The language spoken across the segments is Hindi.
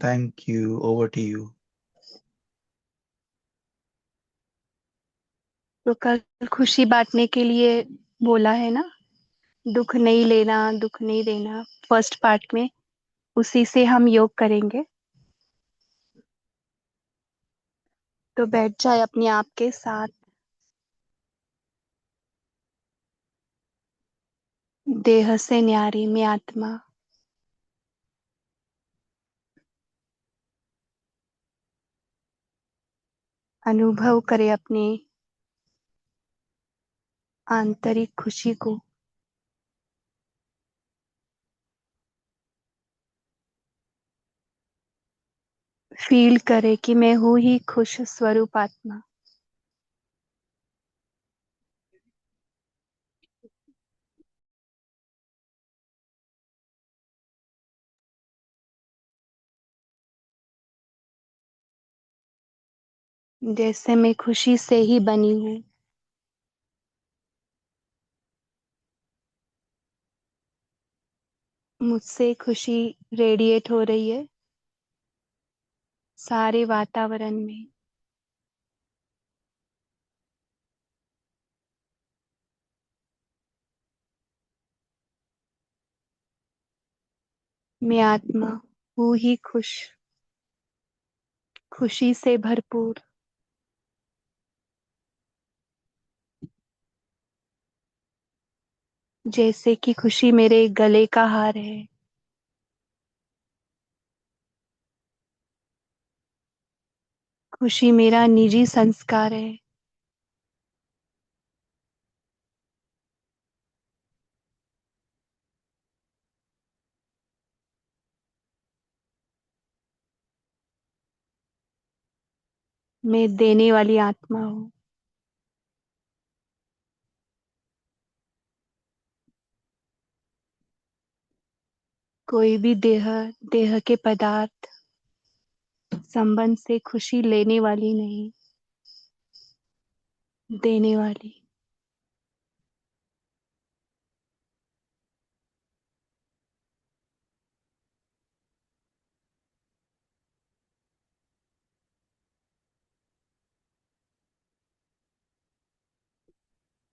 Thank you. Over to you. तो कल खुशी बांटने के लिए बोला है ना। दुख नहीं लेना, दुख नहीं देना, फर्स्ट पार्ट में उसी से हम योग करेंगे। तो बैठ जाए अपने आप के साथ। देह से न्यारी में आत्मा। अनुभव करे अपने आंतरिक खुशी को। फील करे कि मैं हूं ही खुश स्वरूप आत्मा। जैसे मैं खुशी से ही बनी हूँ। मुझसे खुशी रेडिएट हो रही है सारे वातावरण में। मैं आत्मा हूँ ही खुश, खुशी से भरपूर। जैसे कि खुशी मेरे गले का हार है। खुशी मेरा निजी संस्कार है। मैं देने वाली आत्मा हूँ। कोई भी देह, देह के पदार्थ, संबंध से खुशी लेने वाली नहीं, देने वाली।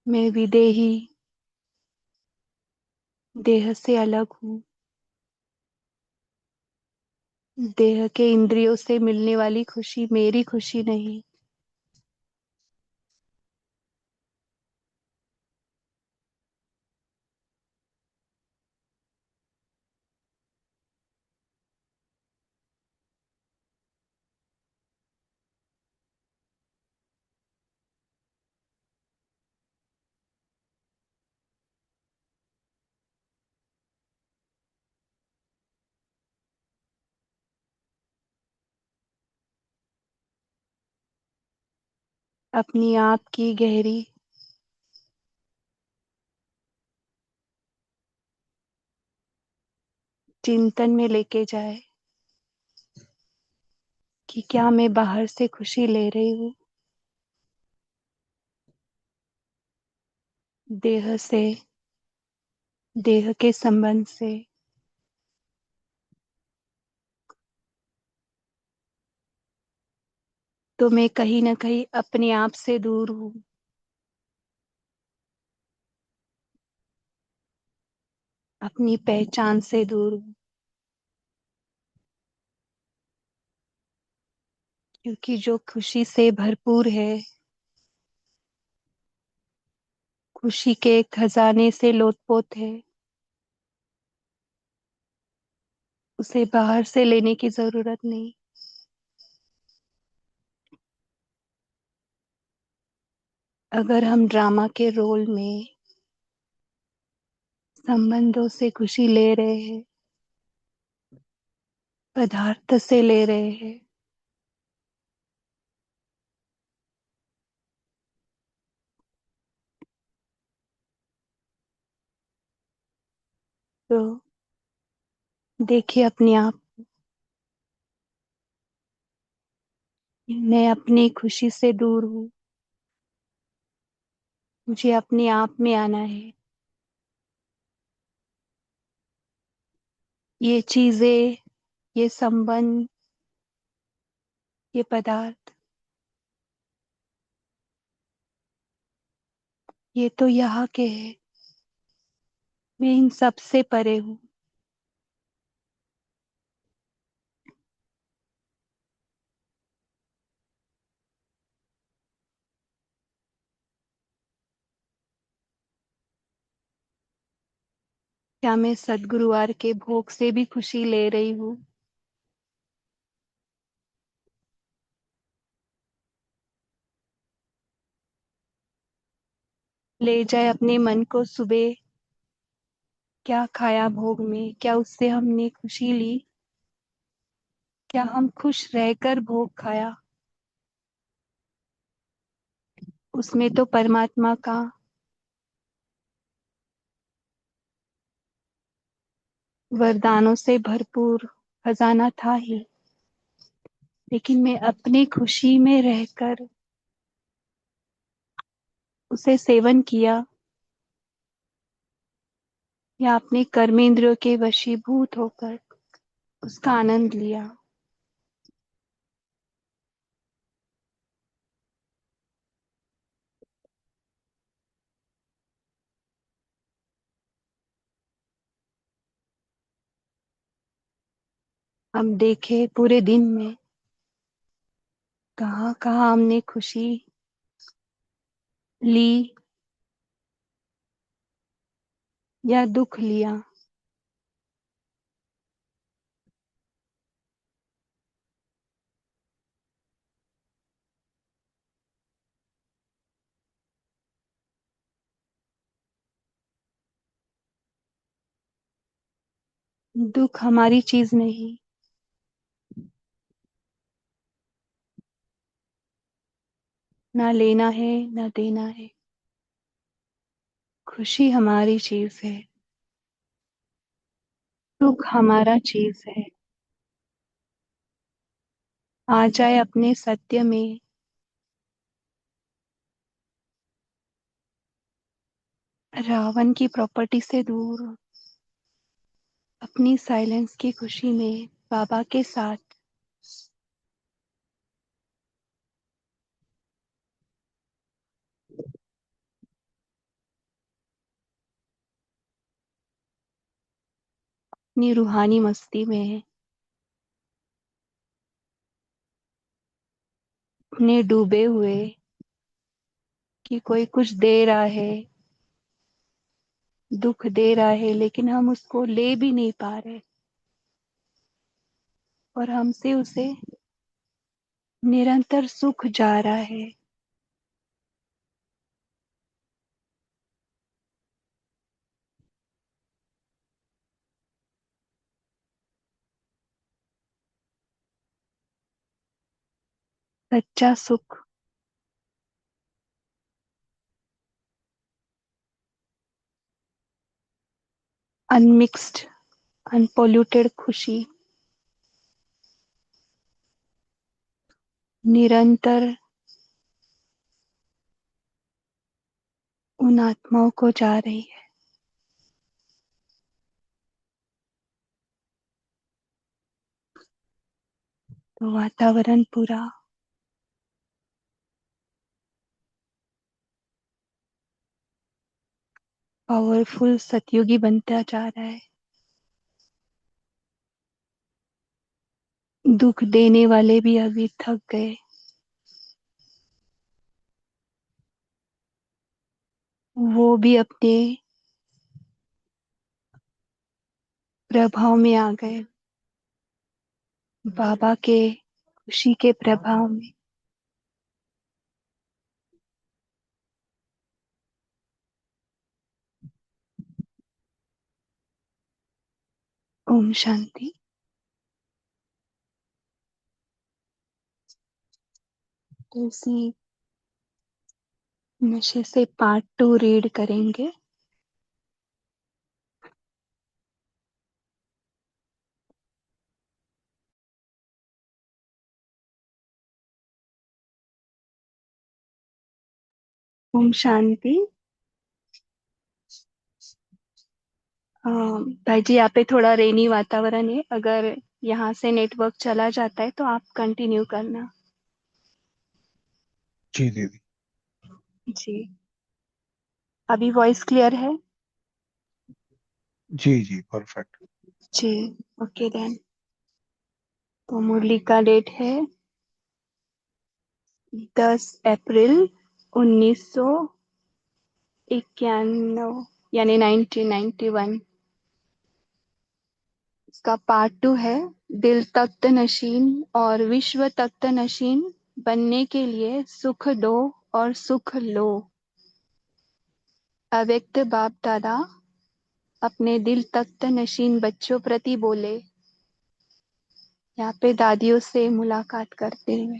मैं विदेही, देह से अलग हूँ। देह के इंद्रियों से मिलने वाली खुशी मेरी खुशी नहीं। अपनी आप की गहरी चिंतन में लेके जाए कि क्या मैं बाहर से खुशी ले रही हूँ, देह से, देह के संबंध से। तो मैं कहीं ना कहीं अपने आप से दूर हूँ। अपनी पहचान से दूर हूँ। क्योंकि जो खुशी से भरपूर है, खुशी के खजाने से लोटपोत है, उसे बाहर से लेने की जरूरत नहीं। अगर हम ड्रामा के रोल में संबंधों से खुशी ले रहे हैं, पदार्थ से ले रहे हैं, तो देखिए अपने आप। मैं अपनी खुशी से दूर हूँ। मुझे अपने आप में आना है। ये चीजें, ये संबंध ये पदार्थ, ये तो यहाँ के है। मैं इन सब से परे हूँ। क्या मैं सदगुरुवार के भोग से भी खुशी ले रही हूँ? ले जाए अपने मन को सुबह, क्या खाया भोग में, क्या उससे हमने खुशी ली? क्या हम खुश रहकर भोग खाया? उसमें तो परमात्मा का वरदानों से भरपूर खजाना था ही, लेकिन मैं अपनी खुशी में रहकर उसे सेवन किया, या अपने कर्मेंद्रियों के वशीभूत होकर उसका आनंद लिया। अब देखे पूरे दिन में कहाँ कहाँ हमने खुशी ली या दुख लिया। दुख हमारी चीज नहीं, ना लेना है ना देना है। खुशी हमारी चीज है, दुख हमारा चीज है। आ जाए अपने सत्य में, रावण की प्रॉपर्टी से दूर, अपनी साइलेंस की खुशी में बाबा के साथ। अपनी रूहानी मस्ती में अपने डूबे हुए, कि कोई कुछ दे रहा है, दुख दे रहा है, लेकिन हम उसको ले भी नहीं पा रहे, और हमसे उसे निरंतर सुख जा रहा है। सच्चा सुख, अनमिक्स्ड, अनपोल्यूटेड खुशी, निरंतर उन आत्माओं को जा रही है। तो वातावरण पूरा पावरफुल सतयुगी बनता जा रहा है। दुख देने वाले भी अभी थक गए, वो भी अपने प्रभाव में आ गए, बाबा के खुशी के प्रभाव में। ओम शांति। तो इसी नशे से पार्ट 2 रीड करेंगे। ओम शांति। भाई जी, यहाँ पे थोड़ा रेनी वातावरण है, अगर यहाँ से नेटवर्क चला जाता है तो आप कंटिन्यू करना। जी दीदी। जी। अभी वॉइस क्लियर है? जी जी, परफेक्ट। जी। Okay then. तो मुरली का डेट है 10 अप्रैल 1991, यानी 1991। इसका पार्ट 2 है। दिल तख्त नशीन और विश्व तख्त नशीन बनने के लिए सुख दो और सुख लो। अव्यक्त बाप दादा अपने दिल तख्त नशीन बच्चों प्रति बोले। यहाँ पे दादियों से मुलाकात करते हुए,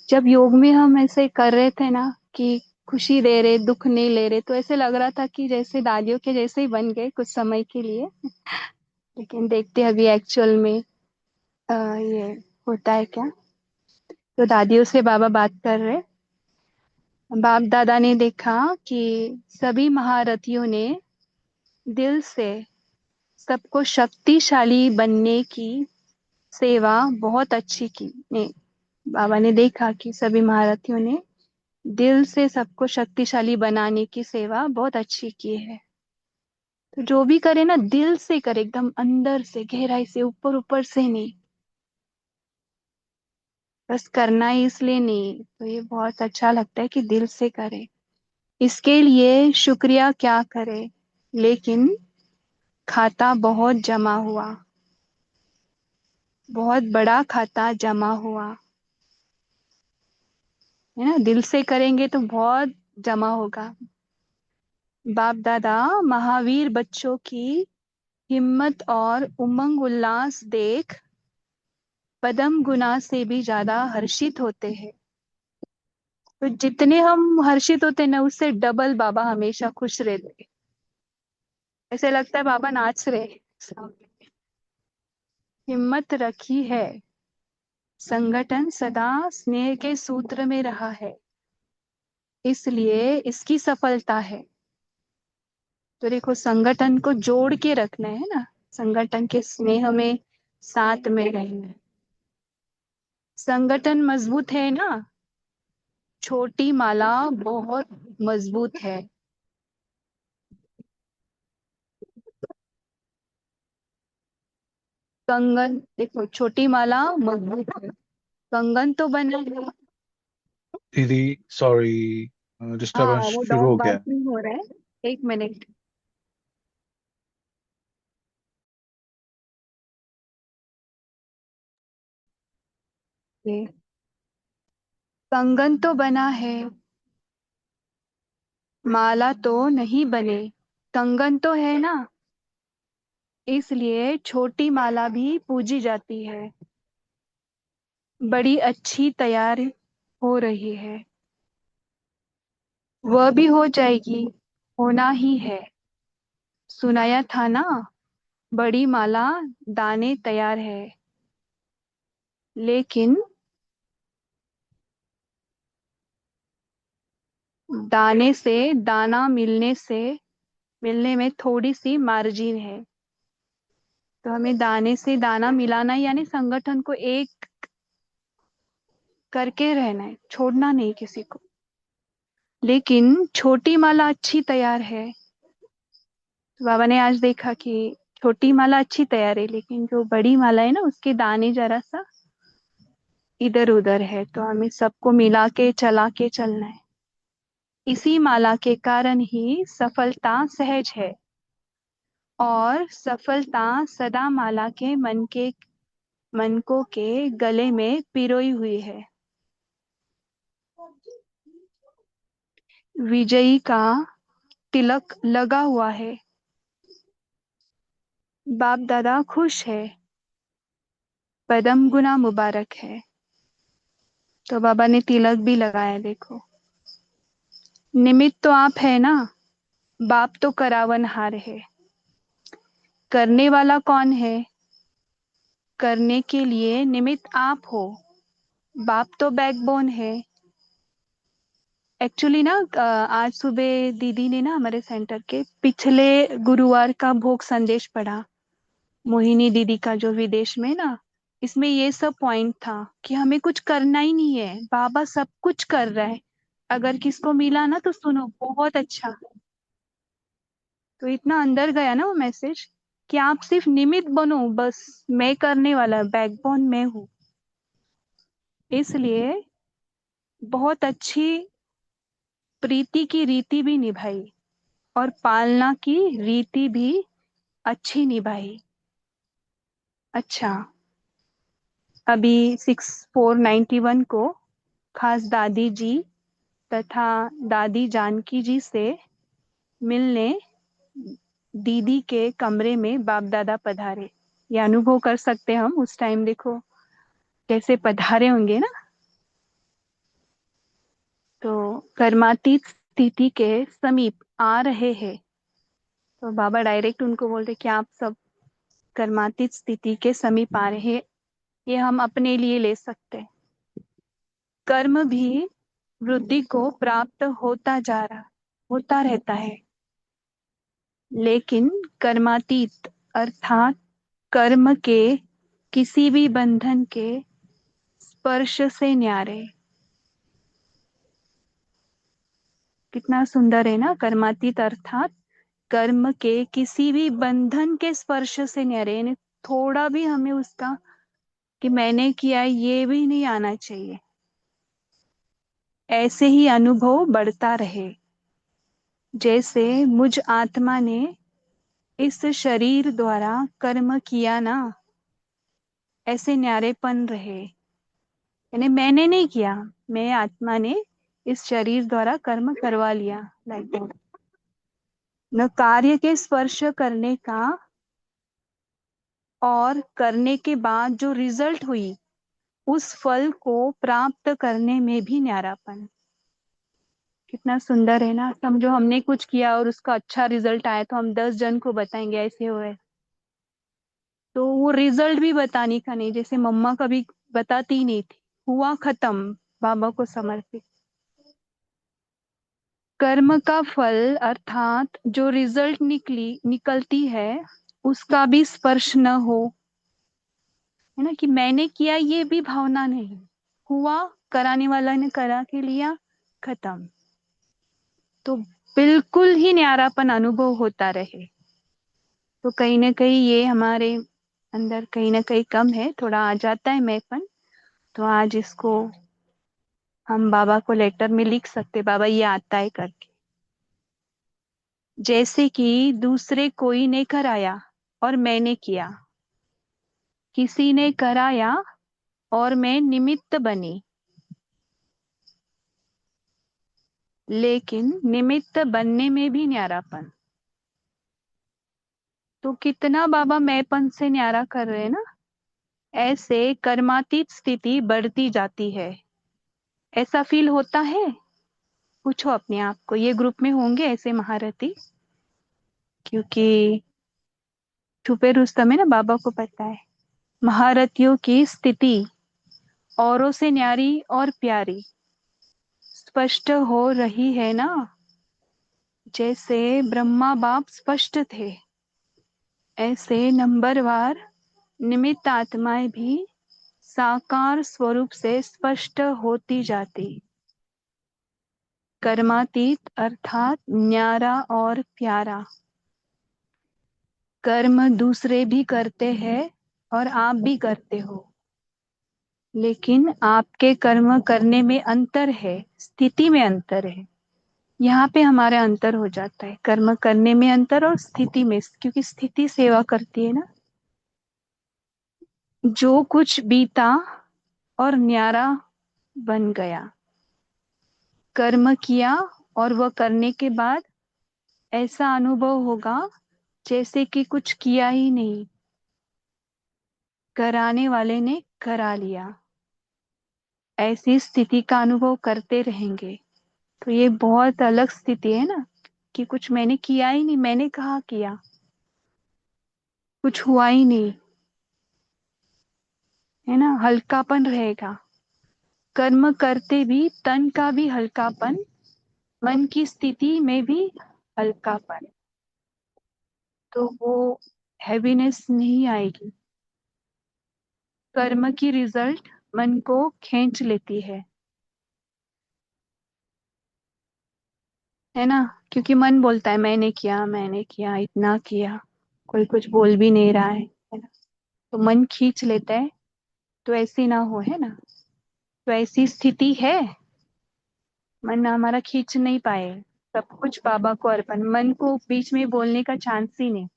जब योग में हम ऐसे कर रहे थे ना कि खुशी दे रहे, दुख नहीं ले रहे, तो ऐसे लग रहा था कि जैसे दादियों के जैसे ही बन गए कुछ समय के लिए। लेकिन देखते अभी एक्चुअल में ये होता है क्या। तो दादियों से बाबा बात कर रहे। बाप दादा ने देखा कि सभी महारथियों ने दिल से सबको शक्तिशाली बनने की सेवा बहुत अच्छी की। ने बाबा ने देखा कि सभी महारथियों ने दिल से सबको शक्तिशाली बनाने की सेवा बहुत अच्छी की है। तो जो भी करे ना दिल से करे, एकदम अंदर से गहराई से, ऊपर ऊपर से नहीं। बस करना ही इसलिए नहीं, तो ये बहुत अच्छा लगता है कि दिल से करे। इसके लिए शुक्रिया क्या करे, लेकिन खाता बहुत जमा हुआ, बहुत बड़ा खाता जमा हुआ है ना। दिल से करेंगे तो बहुत जमा होगा। बाप दादा महावीर बच्चों की हिम्मत और उमंग उल्लास देख पदम गुना से भी ज्यादा हर्षित होते हैं। तो जितने हम हर्षित होते हैं ना, उससे डबल बाबा हमेशा खुश रहते हैं। ऐसे लगता है बाबा नाच रहे हैं। हिम्मत रखी है, संगठन सदा स्नेह के सूत्र में रहा है, इसलिए इसकी सफलता है। तो देखो, संगठन को जोड़ के रखना है ना, संगठन के स्नेह में साथ में रहना है। संगठन मजबूत है ना, छोटी माला बहुत मजबूत है। कंगन देखो, छोटी माला मजबूत है, कंगन तो बना है। दीदी सॉरी, हाँ, डिस्टरबेंस वो शुरू डॉग हो गया है। बार्किंग हो रहा है। 1 मिनट। ये कंगन तो बना है, माला तो नहीं बने। कंगन तो है ना, इसलिए छोटी माला भी पूजी जाती है। बड़ी अच्छी तैयार हो रही है, वह भी हो जाएगी, होना ही है। सुनाया था ना, बड़ी माला दाने तैयार है, लेकिन दाने से दाना मिलने में थोड़ी सी मार्जिन है। तो हमें दाने से दाना मिलाना है, यानी संगठन को एक करके रहना है, छोड़ना नहीं किसी को। लेकिन छोटी माला अच्छी तैयार है। तो बाबा ने आज देखा कि छोटी माला अच्छी तैयार है, लेकिन जो बड़ी माला है ना, उसके दाने जरा सा इधर उधर है। तो हमें सबको मिला के चला के चलना है। इसी माला के कारण ही सफलता सहज है, और सफलता सदा माला के मनकों के गले में पिरोई हुई है। विजयी का तिलक लगा हुआ है। बाप दादा खुश है, पदम गुना मुबारक है। तो बाबा ने तिलक भी लगाया, देखो। निमित्त तो आप है ना, बाप तो करावनहार है। करने वाला कौन है? करने के लिए निमित्त आप हो, बाप तो बैकबोन है। एक्चुअली ना आज सुबह दीदी ने ना हमारे सेंटर के पिछले गुरुवार का भोग संदेश पढ़ा। मोहिनी दीदी का, जो विदेश में ना इसमें ये सब पॉइंट था कि हमें कुछ करना ही नहीं है, बाबा सब कुछ कर रहा है। अगर किसको मिला ना तो सुनो, बहुत अच्छा। तो इतना अंदर गया ना वो मैसेज कि आप सिर्फ निमित्त बनो, बस मैं करने वाला, बैकबोन मैं हूँ। इसलिए बहुत अच्छी प्रीति की रीति भी निभाई और पालना की रीति भी अच्छी निभाई। अच्छा, अभी 6491 को खास दादी जी तथा दादी जानकी जी से मिलने दीदी के कमरे में बाप दादा पधारे। ये अनुभव कर सकते हम उस टाइम, देखो कैसे पधारे होंगे ना। तो कर्मातीत स्थिति के समीप आ रहे हैं, तो बाबा डायरेक्ट उनको बोलते कि आप सब कर्मातीत स्थिति के समीप आ रहे हैं। ये हम अपने लिए ले सकते हैं। कर्म भी वृद्धि को प्राप्त होता रहता है, लेकिन कर्मातीत अर्थात कर्म के किसी भी बंधन के स्पर्श से न्यारे। कितना सुंदर है ना, कर्मातीत अर्थात कर्म के किसी भी बंधन के स्पर्श से न्यारे, यानी थोड़ा भी हमें उसका कि मैंने किया है, ये भी नहीं आना चाहिए। ऐसे ही अनुभव बढ़ता रहे, जैसे मुझ आत्मा ने इस शरीर द्वारा कर्म किया ना, ऐसे न्यारेपन रहे। यानी मैंने नहीं किया, मैं आत्मा ने इस शरीर द्वारा कर्म करवा लिया, लाइक दैट। न कार्य के स्पर्श करने का और करने के बाद जो रिजल्ट हुई उस फल को प्राप्त करने में भी न्यारापन। कितना सुंदर है ना। समझो हमने कुछ किया और उसका अच्छा रिजल्ट आया तो हम 10 जन को बताएंगे ऐसे हुए। तो वो रिजल्ट भी बताने का नहीं, जैसे मम्मा कभी बताती ही नहीं थी, हुआ खत्म, बाबा को समर्पित। कर्म का फल अर्थात जो रिजल्ट निकलती है उसका भी स्पर्श न हो, है ना, कि मैंने किया ये भी भावना नहीं। हुआ, कराने वाला ने करा के लिया, खत्म। तो बिल्कुल ही न्यारापन अनुभव होता रहे। तो कहीं ना कहीं ये हमारे अंदर कहीं ना कहीं कम है, थोड़ा आ जाता है मैंपन। तो आज इसको हम बाबा को लेटर में लिख सकते, बाबा ये आता है करके। जैसे कि दूसरे कोई ने कराया और मैंने किया, किसी ने कराया और मैं निमित्त बनी, लेकिन निमित्त बनने में भी न्यारापन। तो कितना बाबा मैंपन से न्यारा कर रहे हैं ना। ऐसे कर्मातीत स्थिति बढ़ती जाती है। ऐसा फील होता है? पूछो अपने आप को, ये ग्रुप में होंगे ऐसे महारथी? क्योंकि छुपे रुस्तम है ना, बाबा को पता है महारथियों की स्थिति औरों से न्यारी और प्यारी स्पष्ट हो रही है ना। जैसे ब्रह्मा बाप स्पष्ट थे, ऐसे नंबरवार निमित्त आत्माएं भी साकार स्वरूप से स्पष्ट होती जाती। कर्मातीत अर्थात न्यारा और प्यारा। कर्म दूसरे भी करते हैं और आप भी करते हो, लेकिन आपके कर्म करने में अंतर है, स्थिति में अंतर है। यहाँ पे हमारा अंतर हो जाता है, कर्म करने में अंतर और स्थिति में, क्योंकि स्थिति सेवा करती है ना। जो कुछ बीता और न्यारा बन गया, कर्म किया और वह करने के बाद ऐसा अनुभव होगा जैसे कि कुछ किया ही नहीं, कराने वाले ने करा लिया। ऐसी स्थिति का अनुभव करते रहेंगे। तो ये बहुत अलग स्थिति है ना, कि कुछ मैंने किया ही नहीं, मैंने कहा किया, कुछ हुआ ही नहीं, है ना, हल्कापन रहेगा। कर्म करते भी तन का भी हल्कापन, मन की स्थिति में भी हल्कापन। तो वो हैवीनेस नहीं आएगी। कर्म की रिजल्ट मन को खींच लेती है ना। क्योंकि मन बोलता है मैंने किया इतना किया, कोई कुछ बोल भी नहीं रहा है ना। तो मन खींच लेता है। तो ऐसी ना हो, है ना। तो ऐसी स्थिति है, मन हमारा खींच नहीं पाए। सब कुछ बाबा को अर्पण, मन को बीच में बोलने का चांस ही नहीं।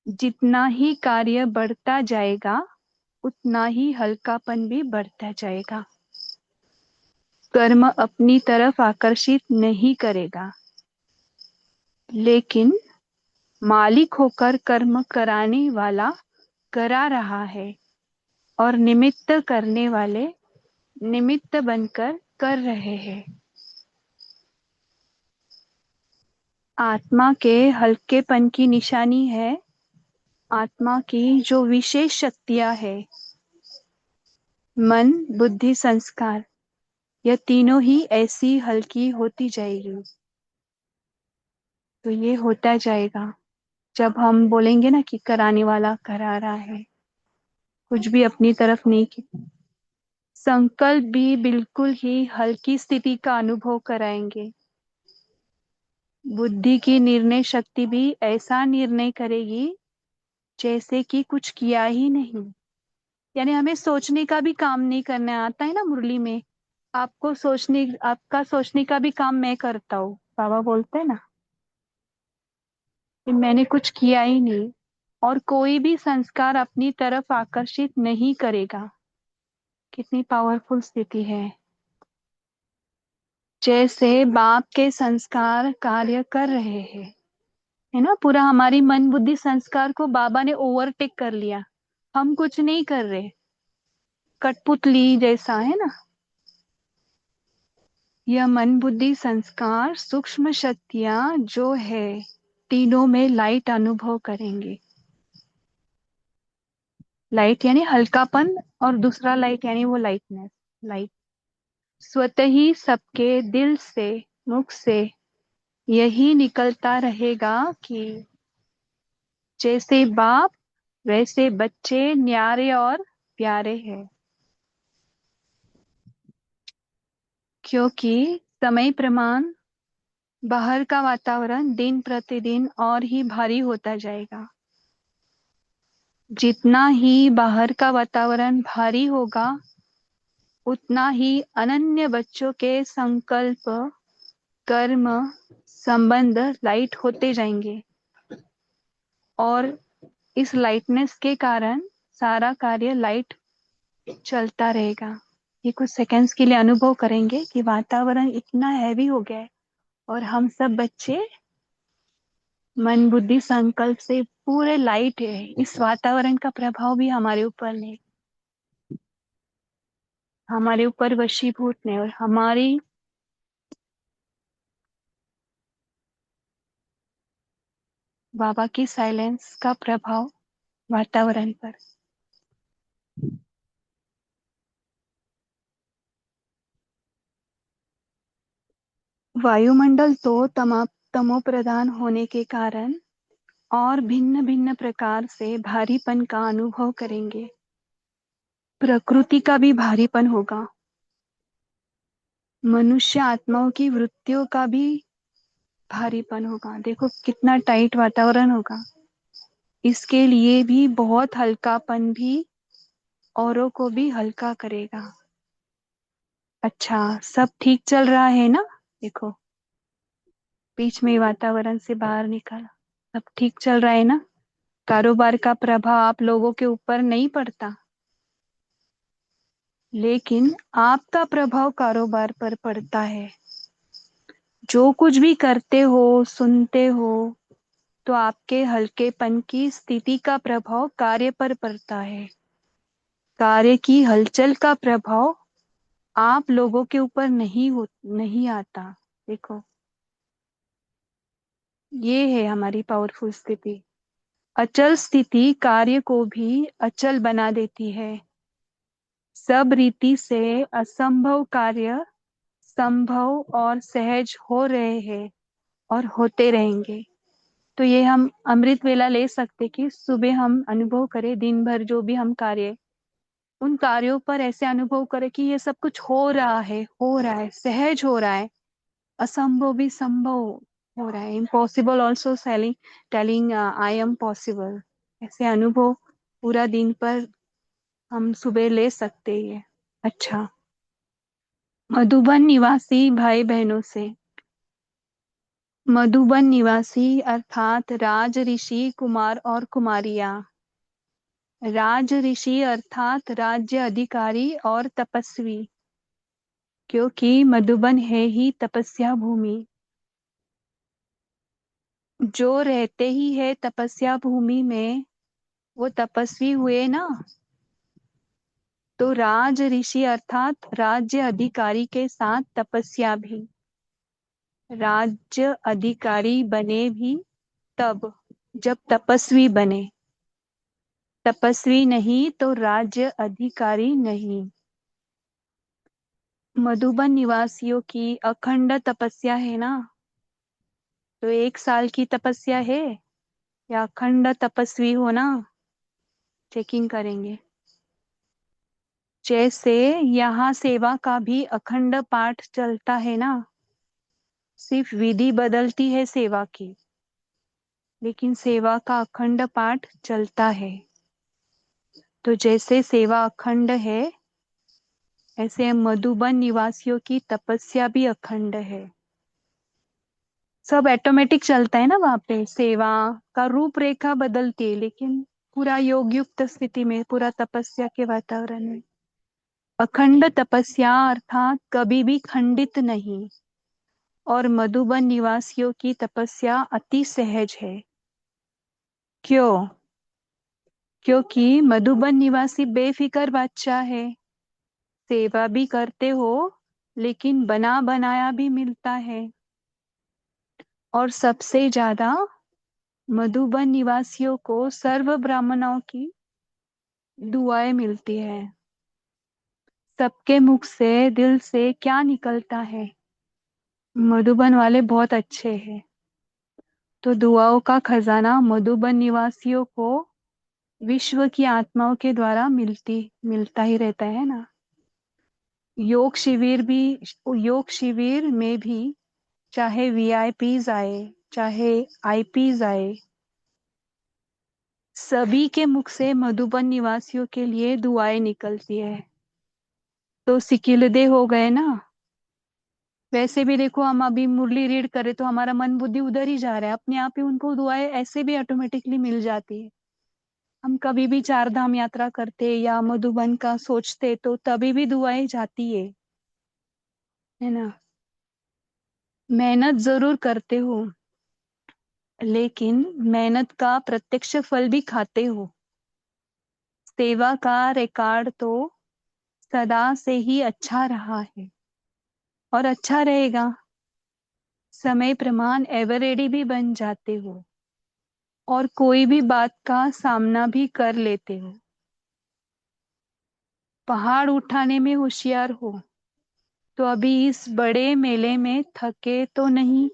जितना ही कार्य बढ़ता जाएगा उतना ही हल्कापन भी बढ़ता जाएगा। कर्म अपनी तरफ आकर्षित नहीं करेगा, लेकिन मालिक होकर कर्म कराने वाला करा रहा है, और निमित्त करने वाले निमित्त बनकर कर रहे हैं। आत्मा के हल्केपन की निशानी है, आत्मा की जो विशेष शक्तियां है, मन बुद्धि संस्कार, यह तीनों ही ऐसी हल्की होती जाएगी। तो ये होता जाएगा जब हम बोलेंगे ना कि कराने वाला करा रहा है, कुछ भी अपनी तरफ नहीं किया। संकल्प भी बिल्कुल ही हल्की स्थिति का अनुभव कराएंगे। बुद्धि की निर्णय शक्ति भी ऐसा निर्णय करेगी जैसे कि कुछ किया ही नहीं। यानी हमें सोचने का भी काम नहीं करना आता है ना मुरली में। आपका सोचने का भी काम मैं करता हूँ, बाबा बोलते हैं ना कि मैंने कुछ किया ही नहीं। और कोई भी संस्कार अपनी तरफ आकर्षित नहीं करेगा। कितनी पावरफुल स्थिति है। जैसे बाप के संस्कार कार्य कर रहे हैं, है ना। पूरा हमारी मन बुद्धि संस्कार को बाबा ने ओवरटेक कर लिया। हम कुछ नहीं कर रहे, कठपुतली जैसा, है ना। यह मन बुद्धि संस्कार सूक्ष्म शक्तियां जो है तीनों में लाइट अनुभव करेंगे। लाइट यानी हल्कापन, और दूसरा लाइट यानी वो लाइटनेस। लाइट स्वतः ही सबके दिल से, मुख से यही निकलता रहेगा कि जैसे बाप वैसे बच्चे न्यारे और प्यारे हैं। क्योंकि समय प्रमाण बाहर का वातावरण दिन प्रतिदिन और ही भारी होता जाएगा। जितना ही बाहर का वातावरण भारी होगा उतना ही अनन्य बच्चों के संकल्प, कर्म, संबंध लाइट होते जाएंगे। और इस लाइटनेस के कारण सारा कार्य लाइट चलता रहेगा। ये कुछ सेकंड्स के लिए अनुभव करेंगे कि वातावरण इतना हैवी हो गया है, और हम सब बच्चे मन बुद्धि संकल्प से पूरे लाइट है। इस वातावरण का प्रभाव भी हमारे ऊपर नहीं, हमारे ऊपर वशीभूत नहीं, और हमारी बाबा की साइलेंस का प्रभाव वातावरण पर। वायुमंडल तो तमो प्रधान होने के कारण और भिन्न भिन्न प्रकार से भारीपन का अनुभव करेंगे। प्रकृति का भी भारीपन होगा, मनुष्य आत्माओं की वृत्तियों का भी भारीपन होगा। देखो कितना टाइट वातावरण होगा। इसके लिए भी बहुत हल्कापन भी औरों को भी हल्का करेगा। अच्छा, सब ठीक चल रहा है ना। देखो बीच में वातावरण से बाहर निकला, सब ठीक चल रहा है ना। कारोबार का प्रभाव आप लोगों के ऊपर नहीं पड़ता, लेकिन आपका प्रभाव कारोबार पर पड़ता है। जो कुछ भी करते हो, सुनते हो, तो आपके हल्केपन की स्थिति का प्रभाव कार्य पर पड़ता है। कार्य की हलचल का प्रभाव आप लोगों के ऊपर नहीं आता। देखो ये है हमारी पावरफुल स्थिति। अचल स्थिति कार्य को भी अचल बना देती है। सब रीति से असंभव कार्य संभव और सहज हो रहे हैं और होते रहेंगे। तो ये हम अमृत वेला ले सकते कि सुबह हम अनुभव करें दिन भर जो भी हम कार्य उन कार्यों पर ऐसे अनुभव करे कि ये सब कुछ हो रहा है, सहज हो रहा है, असंभव भी संभव हो रहा है, impossible also selling telling I am possible. ऐसे अनुभव पूरा दिन पर हम सुबह ले सकते हैं। अच्छा, मधुबन निवासी भाई बहनों से, मधुबन निवासी अर्थात राज ऋषि कुमार और कुमारियां। राज ऋषि अर्थात राज्य अधिकारी और तपस्वी, क्योंकि मधुबन है ही तपस्या भूमि। जो रहते ही है तपस्या भूमि में वो तपस्वी हुए ना। तो राज ऋषि अर्थात राज्य अधिकारी के साथ तपस्या भी। राज्य अधिकारी बने भी तब जब तपस्वी बने, तपस्वी नहीं तो राज्य अधिकारी नहीं। मधुबन निवासियों की अखंड तपस्या है ना। तो 1 साल की तपस्या है या अखंड तपस्वी हो ना, चेकिंग करेंगे। जैसे यहाँ सेवा का भी अखंड पाठ चलता है ना, सिर्फ विधि बदलती है सेवा की, लेकिन सेवा का अखंड पाठ चलता है। तो जैसे सेवा अखंड है, ऐसे मधुबन निवासियों की तपस्या भी अखंड है। सब ऑटोमेटिक चलता है ना वहां पे, सेवा का रूपरेखा बदलती है लेकिन पूरा योग युक्त स्थिति में, पूरा तपस्या के वातावरण में। अखंड तपस्या अर्थात कभी भी खंडित नहीं। और मधुबन निवासियों की तपस्या अति सहज है। क्यों? क्योंकि मधुबन निवासी बेफिक्र बादशाह है। सेवा भी करते हो लेकिन बना बनाया भी मिलता है। और सबसे ज्यादा मधुबन निवासियों को सर्व ब्राह्मणों की दुआएं मिलती है। सबके मुख से दिल से क्या निकलता है, मधुबन वाले बहुत अच्छे हैं। तो दुआओं का खजाना मधुबन निवासियों को विश्व की आत्माओं के द्वारा मिलता ही रहता है ना। योग शिविर भी, योग शिविर में भी चाहे वीआईपीज आए चाहे आईपीज आए, सभी के मुख से मधुबन निवासियों के लिए दुआएं निकलती है। तो सिकिलदे हो गए ना। वैसे भी देखो, हम अभी मुरली रीड करें तो हमारा मन बुद्धि उधर ही जा रहा है, अपने आप ही उनको दुआएं ऐसे भी ऑटोमेटिकली मिल जाती है। हम कभी भी 4 धाम यात्रा करते या मधुबन का सोचते तो तभी भी दुआएं जाती है ना। मेहनत जरूर करते हो लेकिन मेहनत का प्रत्यक्ष फल भी खाते हो। सेवा का रिकॉर्ड तो सदा से ही अच्छा रहा है और अच्छा रहेगा। समय प्रमाण एवर रेडी भी बन जाते हो और कोई भी बात का सामना भी कर लेते हो। पहाड़ उठाने में होशियार हो तो अभी इस बड़े मेले में थके तो नहीं।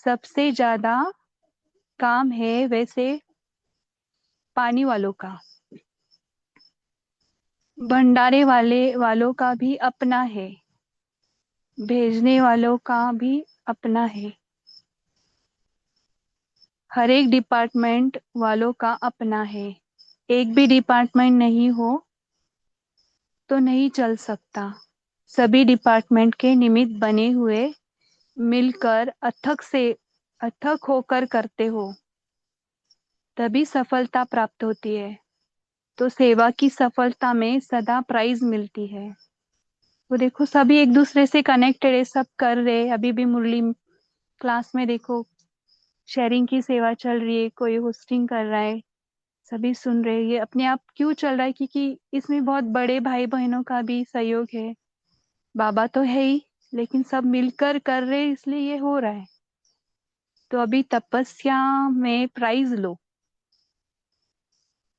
सबसे ज्यादा काम है वैसे पानी वालों का, भंडारे वालों का भी अपना है, भेजने वालों का भी अपना है, हर एक डिपार्टमेंट वालों का अपना है। एक भी डिपार्टमेंट नहीं हो तो नहीं चल सकता। सभी डिपार्टमेंट के निमित्त बने हुए मिलकर अथक होकर करते हो तभी सफलता प्राप्त होती है। तो सेवा की सफलता में सदा प्राइज मिलती है। तो देखो सभी एक दूसरे से कनेक्टेड है, सब कर रहे हैं। अभी भी मुरली क्लास में देखो शेयरिंग की सेवा चल रही है, कोई होस्टिंग कर रहा है, सभी सुन रहे हैं। ये अपने आप क्यों चल रहा है? क्योंकि इसमें बहुत बड़े भाई बहनों का भी सहयोग है। बाबा तो है ही लेकिन सब मिलकर कर रहे हैं, इसलिए ये हो रहा है। तो अभी तपस्या में प्राइज लो।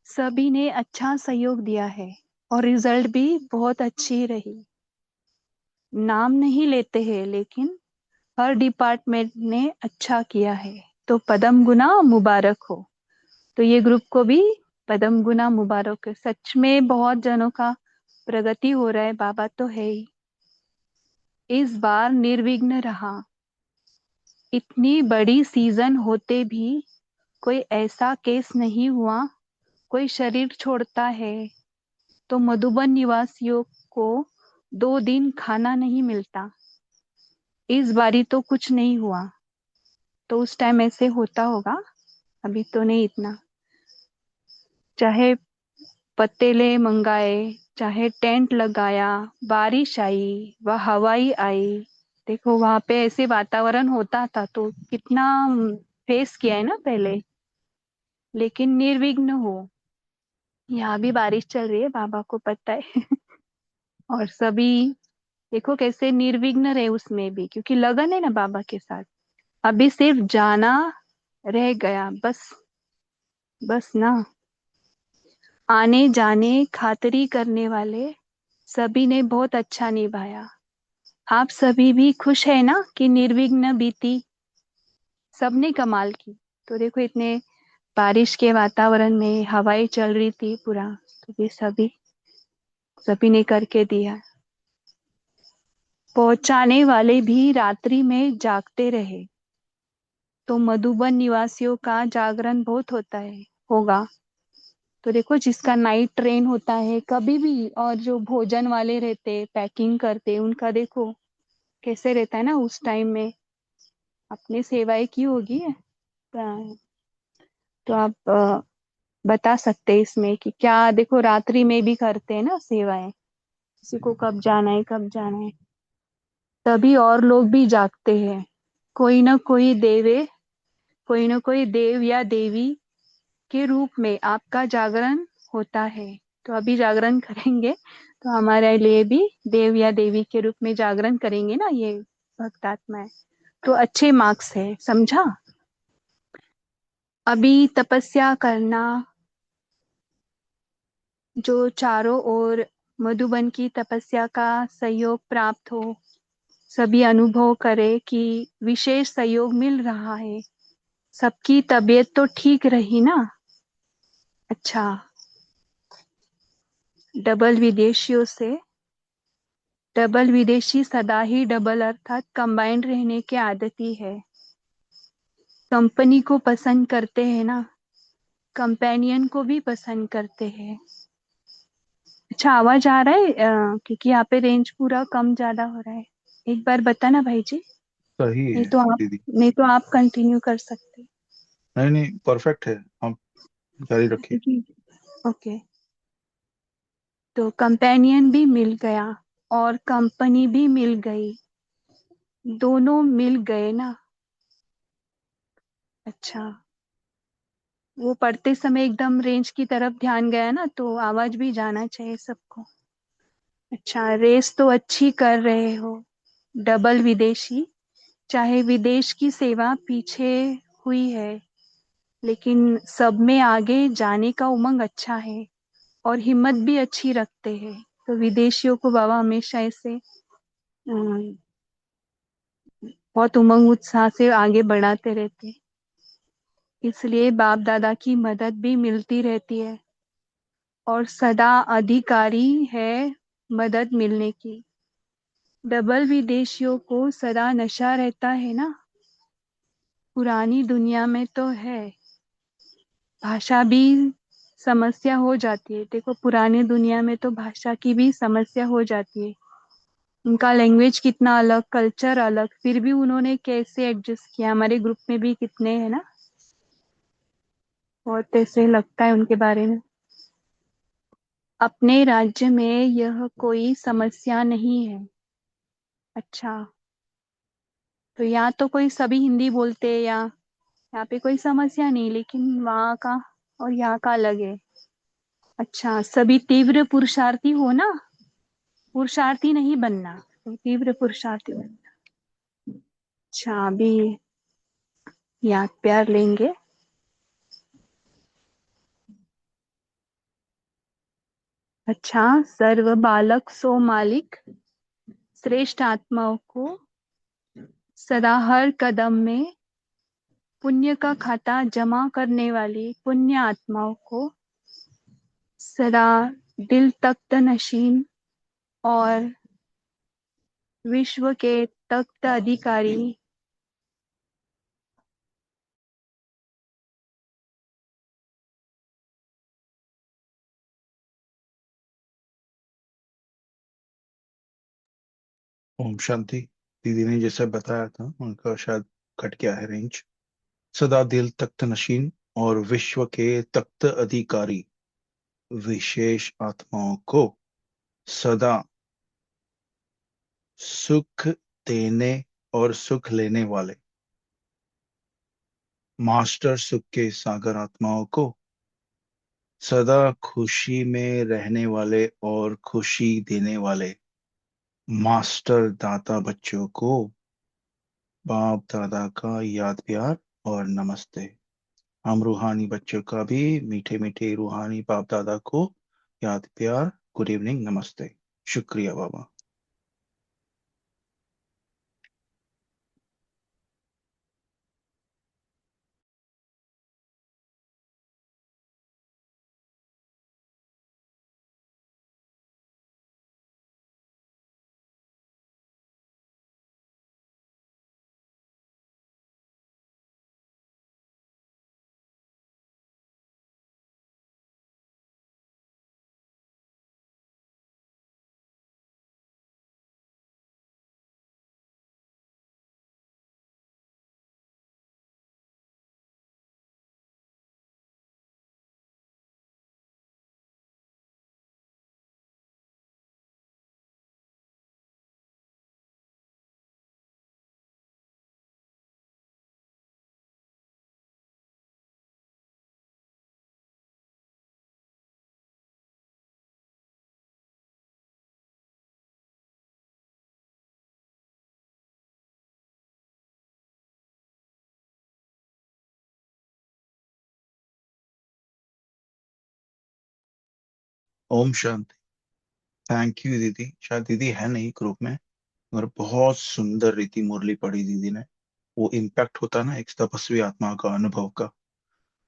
सभी ने अच्छा सहयोग दिया है और रिजल्ट भी बहुत अच्छी रही। नाम नहीं लेते हैं लेकिन हर डिपार्टमेंट ने अच्छा किया है। तो पदम गुना मुबारक हो। तो ये ग्रुप को भी पदम गुना मुबारक है। सच में बहुत जनों का प्रगति हो रहा है, बाबा तो है ही। इस बार निर्विघ्न रहा। इतनी बड़ी सीजन होते भी कोई ऐसा केस नहीं हुआ। कोई शरीर छोड़ता है तो मधुबन निवासियों को 2 दिन खाना नहीं मिलता। इस बारी तो कुछ नहीं हुआ। तो उस टाइम ऐसे होता होगा, अभी तो नहीं इतना। चाहे पतेले मंगाए, चाहे टेंट लगाया, बारिश आई व हवाई आई, देखो वहां पे ऐसे वातावरण होता था तो कितना फेस किया है ना पहले। लेकिन निर्विघ्न हो। यहाँ भी बारिश चल रही है, बाबा को पता है। और सभी देखो कैसे निर्विघ्न रहे उसमें भी, क्योंकि लगन है ना बाबा के साथ। अभी सिर्फ जाना रह गया, बस। बस ना। आने जाने खातिरी करने वाले सभी ने बहुत अच्छा निभाया। आप सभी भी खुश है ना कि निर्विघ्न बीती। सबने कमाल की। तो देखो इतने बारिश के वातावरण में हवाएं चल रही थी पूरा, तो ये सभी सभी ने करके दिया। पहुंचाने वाले भी रात्रि में जागते रहे। तो मधुबन निवासियों का जागरण बहुत होता है, होगा। तो देखो जिसका नाइट ट्रेन होता है कभी भी, और जो भोजन वाले रहते पैकिंग करते, उनका देखो कैसे रहता है ना उस टाइम में। अपने सेवाएं की होगी। तो आप बता सकते हैं इसमें कि क्या, देखो रात्रि में भी करते हैं ना सेवाएं। किसी को कब जाना है कब जाना है। तभी और लोग भी जागते हैं। कोई ना कोई देवे, कोई ना कोई देव या देवी के रूप में आपका जागरण होता है। तो अभी जागरण करेंगे तो हमारे लिए भी देव या देवी के रूप में जागरण करेंगे ना ये भक्तात्मा। तो अच्छे मार्क्स है, समझा। अभी तपस्या करना, जो चारों ओर मधुबन की तपस्या का सहयोग प्राप्त हो। सभी अनुभव करे कि विशेष सहयोग मिल रहा है। सबकी तबीयत तो ठीक रही ना। अच्छा। डबल विदेशियों से, डबल विदेशी सदा ही डबल अर्थात कंबाइंड रहने के आदती है। कंपनी को पसंद करते हैं ना, कंपेनियन को भी पसंद करते हैं। अच्छा आवाज आ रहा है? क्योंकि यहाँ पे रेंज पूरा कम ज्यादा हो रहा है। एक बार बताना भाई जी। सही नहीं है तो आप, दीदी। नहीं तो आप कंटिन्यू कर सकते। नहीं नहीं, परफेक्ट है, आप जारी रखिए। क्योंकि ओके। तो कंपेनियन भी मिल गया और कंपनी भी मिल गई। दोनों मिल गए ना। अच्छा। वो पढ़ते समय एकदम रेंज की तरफ ध्यान गया ना, तो आवाज भी जाना चाहिए सबको। अच्छा, रेस तो अच्छी कर रहे हो। डबल विदेशी, चाहे विदेश की सेवा पीछे हुई है, लेकिन सब में आगे जाने का उमंग अच्छा है और हिम्मत भी अच्छी रखते हैं। तो विदेशियों को बाबा हमेशा ऐसे बहुत उमंग उत्साह से आगे बढ़ाते रहते हैं। इसलिए बाप दादा की मदद भी मिलती रहती है और सदा अधिकारी है मदद मिलने की। डबल विदेशियों को सदा नशा रहता है ना। पुरानी दुनिया में तो है, भाषा भी समस्या हो जाती है। देखो पुरानी दुनिया में तो भाषा की भी समस्या हो जाती है। उनका लैंग्वेज कितना अलग, कल्चर अलग, फिर भी उन्होंने कैसे एडजस्ट किया। हमारे ग्रुप में भी कितने हैं ना, बहुत ऐसे लगता है उनके बारे में। अपने राज्य में यह कोई समस्या नहीं है। अच्छा। तो यहाँ तो कोई सभी हिंदी बोलते हैं, या यहाँ पे कोई समस्या नहीं, लेकिन वहाँ का और यहाँ का अलग है। अच्छा, सभी तीव्र पुरुषार्थी हो ना, पुरुषार्थी नहीं बनना, तो तीव्र पुरुषार्थी बनना। अच्छा अभी याद प्यार लेंगे। अच्छा, सर्व बालक सो मालिक, श्रेष्ठ आत्माओं को सदा हर कदम में पुण्य का खाता जमा करने वाली पुण्य आत्माओं को सदा दिल तख्त नशीन और विश्व के तख्त अधिकारी ओम शांति। दीदी ने जैसे बताया था उनका शायद कट गया है रेंज। सदा दिल तख्त नशीन और विश्व के तख्त अधिकारी, विशेष आत्माओं को सदा सुख देने और सुख लेने वाले मास्टर सुख के सागर आत्माओं को सदा खुशी में रहने वाले और खुशी देने वाले मास्टर दाता बच्चों को बाप दादा का याद प्यार और नमस्ते। हम रूहानी बच्चों का भी मीठे मीठे रूहानी बाप दादा को याद प्यार, गुड इवनिंग, नमस्ते। शुक्रिया बाबा। ओम शांति। थैंक यू दीदी। शायद दीदी है नहीं ग्रुप में, मगर बहुत सुंदर रीति मुरली पढ़ी दीदी ने। वो इम्पैक्ट होता है ना एक तपस्वी आत्मा का अनुभव का,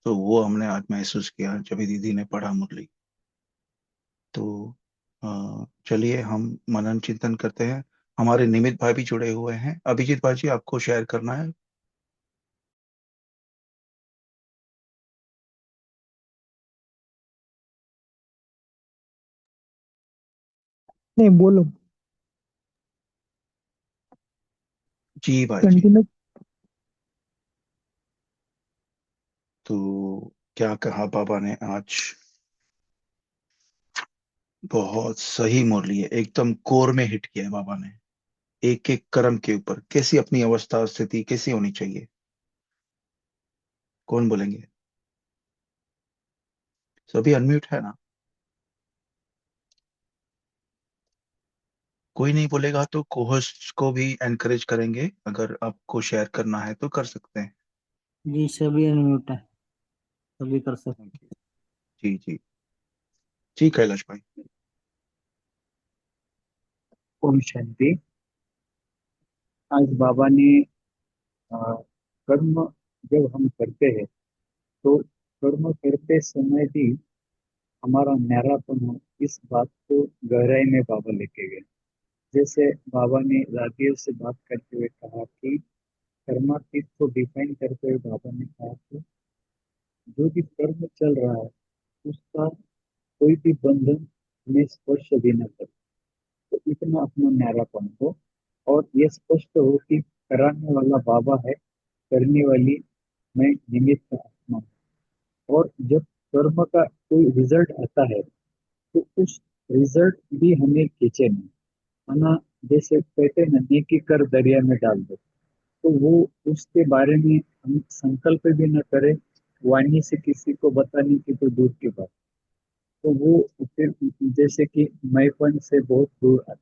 तो वो हमने आज महसूस किया जब भी दीदी ने पढ़ा मुरली। तो चलिए हम मनन चिंतन करते हैं। हमारे निमित भाई भी जुड़े हुए हैं। अभिजीत भाई जी, आपको शेयर करना है? नहीं, बोलो। जी भाई जी। कंटिन्यू। तो क्या कहा बाबा ने आज? बहुत सही मुरली है, एकदम कोर में हिट किया है बाबा ने। एक एक कर्म के ऊपर कैसी अपनी अवस्था स्थिति कैसी होनी चाहिए, कौन बोलेंगे? सभी अनम्यूट है ना? कोई नहीं बोलेगा तो कोहोस्ट को भी एनकरेज करेंगे, अगर आपको शेयर करना है तो कर सकते हैं। जी, सभी अनम्यूट है, सभी कर सकते थैंक यू। जी जी जी, कैलाश भाई। हैं। ओम शांति। आज बाबा ने अ, कर्म जब हम करते हैं तो कर्म करते समय भी हमारा न्यारापन हो, इस बात को गहराई में बाबा लेके गए। जैसे बाबा ने राधियों से बात करते हुए कहा कि कर्मातीत को डिफाइन करते हुए बाबा ने कहा कि जो भी कर्म चल रहा है उसका कोई भी बंधन में स्पर्श भी न करे, तो इतना अपना न्यारापन हो और ये स्पष्ट हो कि कराने वाला बाबा है, करने वाली मैं निमित्त आत्मा हूँ। और जब कर्म का कोई रिजल्ट आता है तो उस रिजल्ट भी हमें खींचे नहीं, माना जैसे कहते हैं ना, नेकी कर दरिया में डाल दो, तो वो उसके बारे में हम संकल्प भी न करें, वाणी से किसी को बताने की तो दूर की बात। तो वो फिर जैसे कि मैंपन से बहुत दूर आता।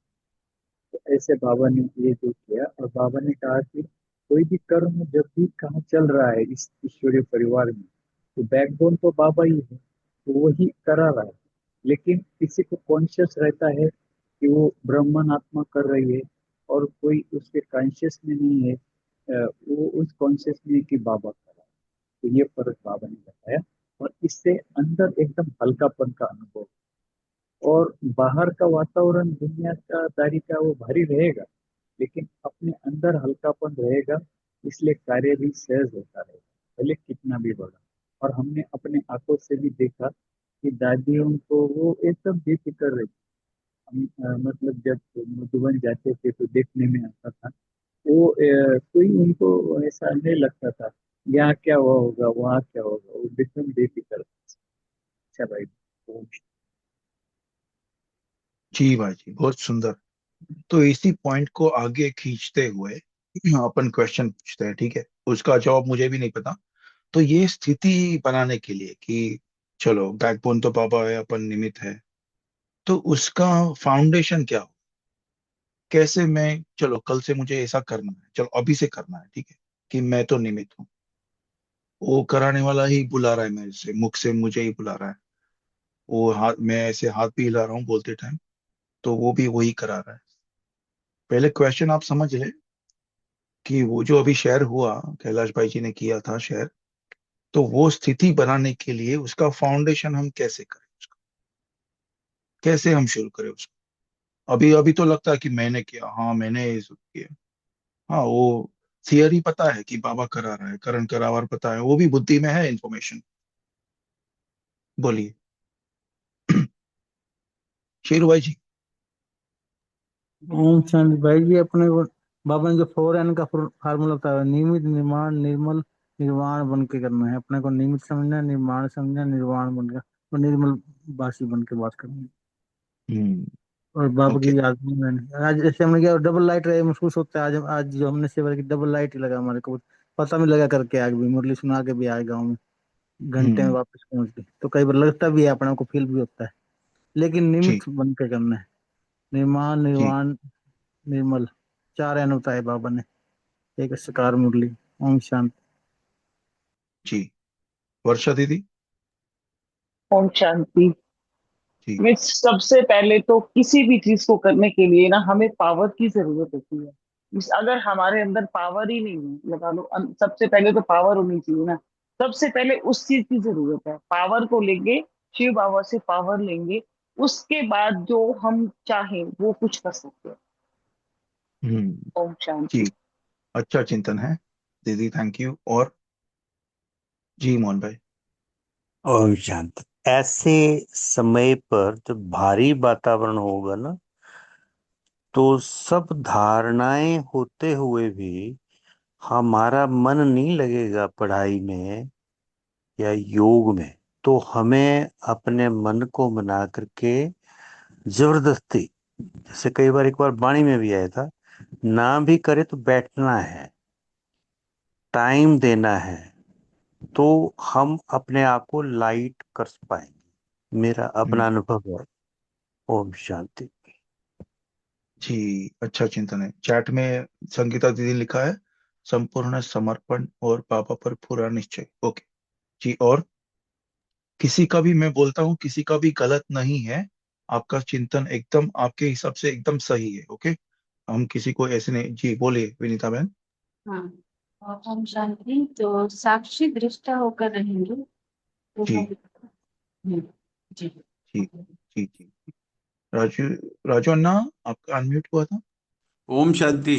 तो ऐसे बाबा ने ये जो किया, और बाबा ने कहा कि कोई भी कर्म जब भी कहाँ चल रहा है इस ईश्वरीय परिवार में, तो बैकबोन तो बाबा ही है, तो वही करा रहा है। लेकिन किसी को कॉन्शियस रहता है कि वो ब्रह्मन आत्मा कर रही है, और कोई उसके कॉन्शियस में नहीं है, वो उस कॉन्शियस में कि बाबा कर रहा है। तो ये फर्क बाबा ने बताया। और इससे अंदर एकदम हल्कापन का अनुभव। और बाहर का वातावरण दुनिया का दारी का वो भारी रहेगा, लेकिन अपने अंदर हल्कापन रहेगा, इसलिए कार्य भी सहज होता रहेगा भले कितना भी बड़ा। और हमने अपने आंखों से भी देखा कि दादियों को वो एकदम बेफिक्र रहती। हम मतलब जब मधुबन जाते थे तो देखने में आता था, वो कोई उनको ऐसा नहीं लगता था यहाँ क्या हुआ होगा वहाँ क्या होगा, वो एकदम बेफिक्र। अच्छा भाई। जी भाई जी, बहुत सुंदर। तो इसी पॉइंट को आगे खींचते हुए अपन क्वेश्चन पूछते हैं, ठीक है? उसका जवाब मुझे भी नहीं पता। तो ये स्थिति बनाने के लिए कि चलो बैकबोन तो बाबा है, अपन निमित्त है, तो उसका फाउंडेशन क्या हो? कैसे मैं, चलो कल से मुझे ऐसा करना है, चलो अभी से करना है, ठीक है, कि मैं तो निमित्त हूँ, वो कराने वाला ही बुला रहा है मेरे से, मुख से मुझे ही बुला रहा है। वो हाथ, मैं ऐसे हाथ भी हिला रहा हूँ बोलते टाइम, तो वो भी वही करा रहा है। पहले क्वेश्चन आप समझ ले कि वो जो अभी शेयर हुआ, कैलाश भाई जी ने किया था शेयर, तो वो स्थिति बनाने के लिए उसका फाउंडेशन हम कैसे करें, उसका कैसे हम शुरू करें उसको? अभी अभी तो लगता है कि मैंने किया, हाँ मैंने ये सब किया। हाँ, वो थियरी पता है कि बाबा करा रहा है, करण करावर पता है, वो भी बुद्धि में है इंफॉर्मेशन। बोलिए शेरू भाई जी। ओम शांति भाई जी। अपने को बाबा ने जो 4N का फार्मूला बताया, नियमित, निर्माण, निर्मल, निर्वाण बन के करना है। अपने को नियमित समझना है, निर्माण समझना है, निर्वाण बन के और निर्मल बासी बन के बात करनी है। हम्म। और बाबा ओके। की याद में मैंने आज जैसे हमने किया डबल लाइट रहे महसूस होता है। आज जो हमने सेवा की डबल लाइट ही लगा हमारे को, पता भी लगा करके आगे भी मुरली सुना के भी आए गाँव में, घंटे में हम्म। वापस पहुंच गए। तो कई बार लगता भी है, अपने को फील भी होता है, लेकिन जी। निमित्त बन के करना है। निर्माण, जी। निर्वाण, निर्मल, 4N होता है बाबा ने। एक शिकार मुरली। ओम शांति। जी। वर्षा दीदी। ओम शांति। जी। में सबसे पहले तो किसी भी चीज को करने के लिए ना हमें पावर की जरूरत होती है। अगर हमारे अंदर पावर ही नहीं है, लगा लो सबसे पहले तो पावर होनी चाहिए ना। सबसे पहले उस चीज की जरूरत है, पावर को लेंगे, शिव बाबा से पावर लेंगे, उसके बाद जो हम चाहें वो कुछ कर सकते हैं। हम्म। ओम शांति। जी। अच्छा चिंतन है दीदी, थैंक यू। और जी मोहन भाई। ओम शांति। ऐसे समय पर जब भारी वातावरण होगा ना, तो सब धारणाएं होते हुए भी हमारा मन नहीं लगेगा पढ़ाई में या योग में। तो हमें अपने मन को मना करके जबरदस्ती, जैसे कई बार, एक बार वाणी में भी आया था, ना भी करे तो बैठना है, टाइम देना है, तो हम अपने आप को लाइट कर पाएंगे। मेरा अपना हम्म। अनुभव है। ओम शांति। जी। अच्छा चिंतन है। चैट में संगीता दीदी ने लिखा है, संपूर्ण समर्पण और बाबा पर पूरा निश्चय। ओके जी। और किसी का भी, मैं बोलता हूँ, किसी का भी गलत नहीं है। आपका चिंतन एकदम आपके हिसाब से एकदम सही है। ओके, हम किसी को ऐसे नहीं। जी बोलिए विनीता बहन। हाँ। और हम शांति तो साक्षी दृष्टा होकर रहेंगे तो जी। हम। हम्म, जी। जी। जी। जी। राजू, राजू अन्ना, आपका अनम्यूट हुआ था। ओम शांति।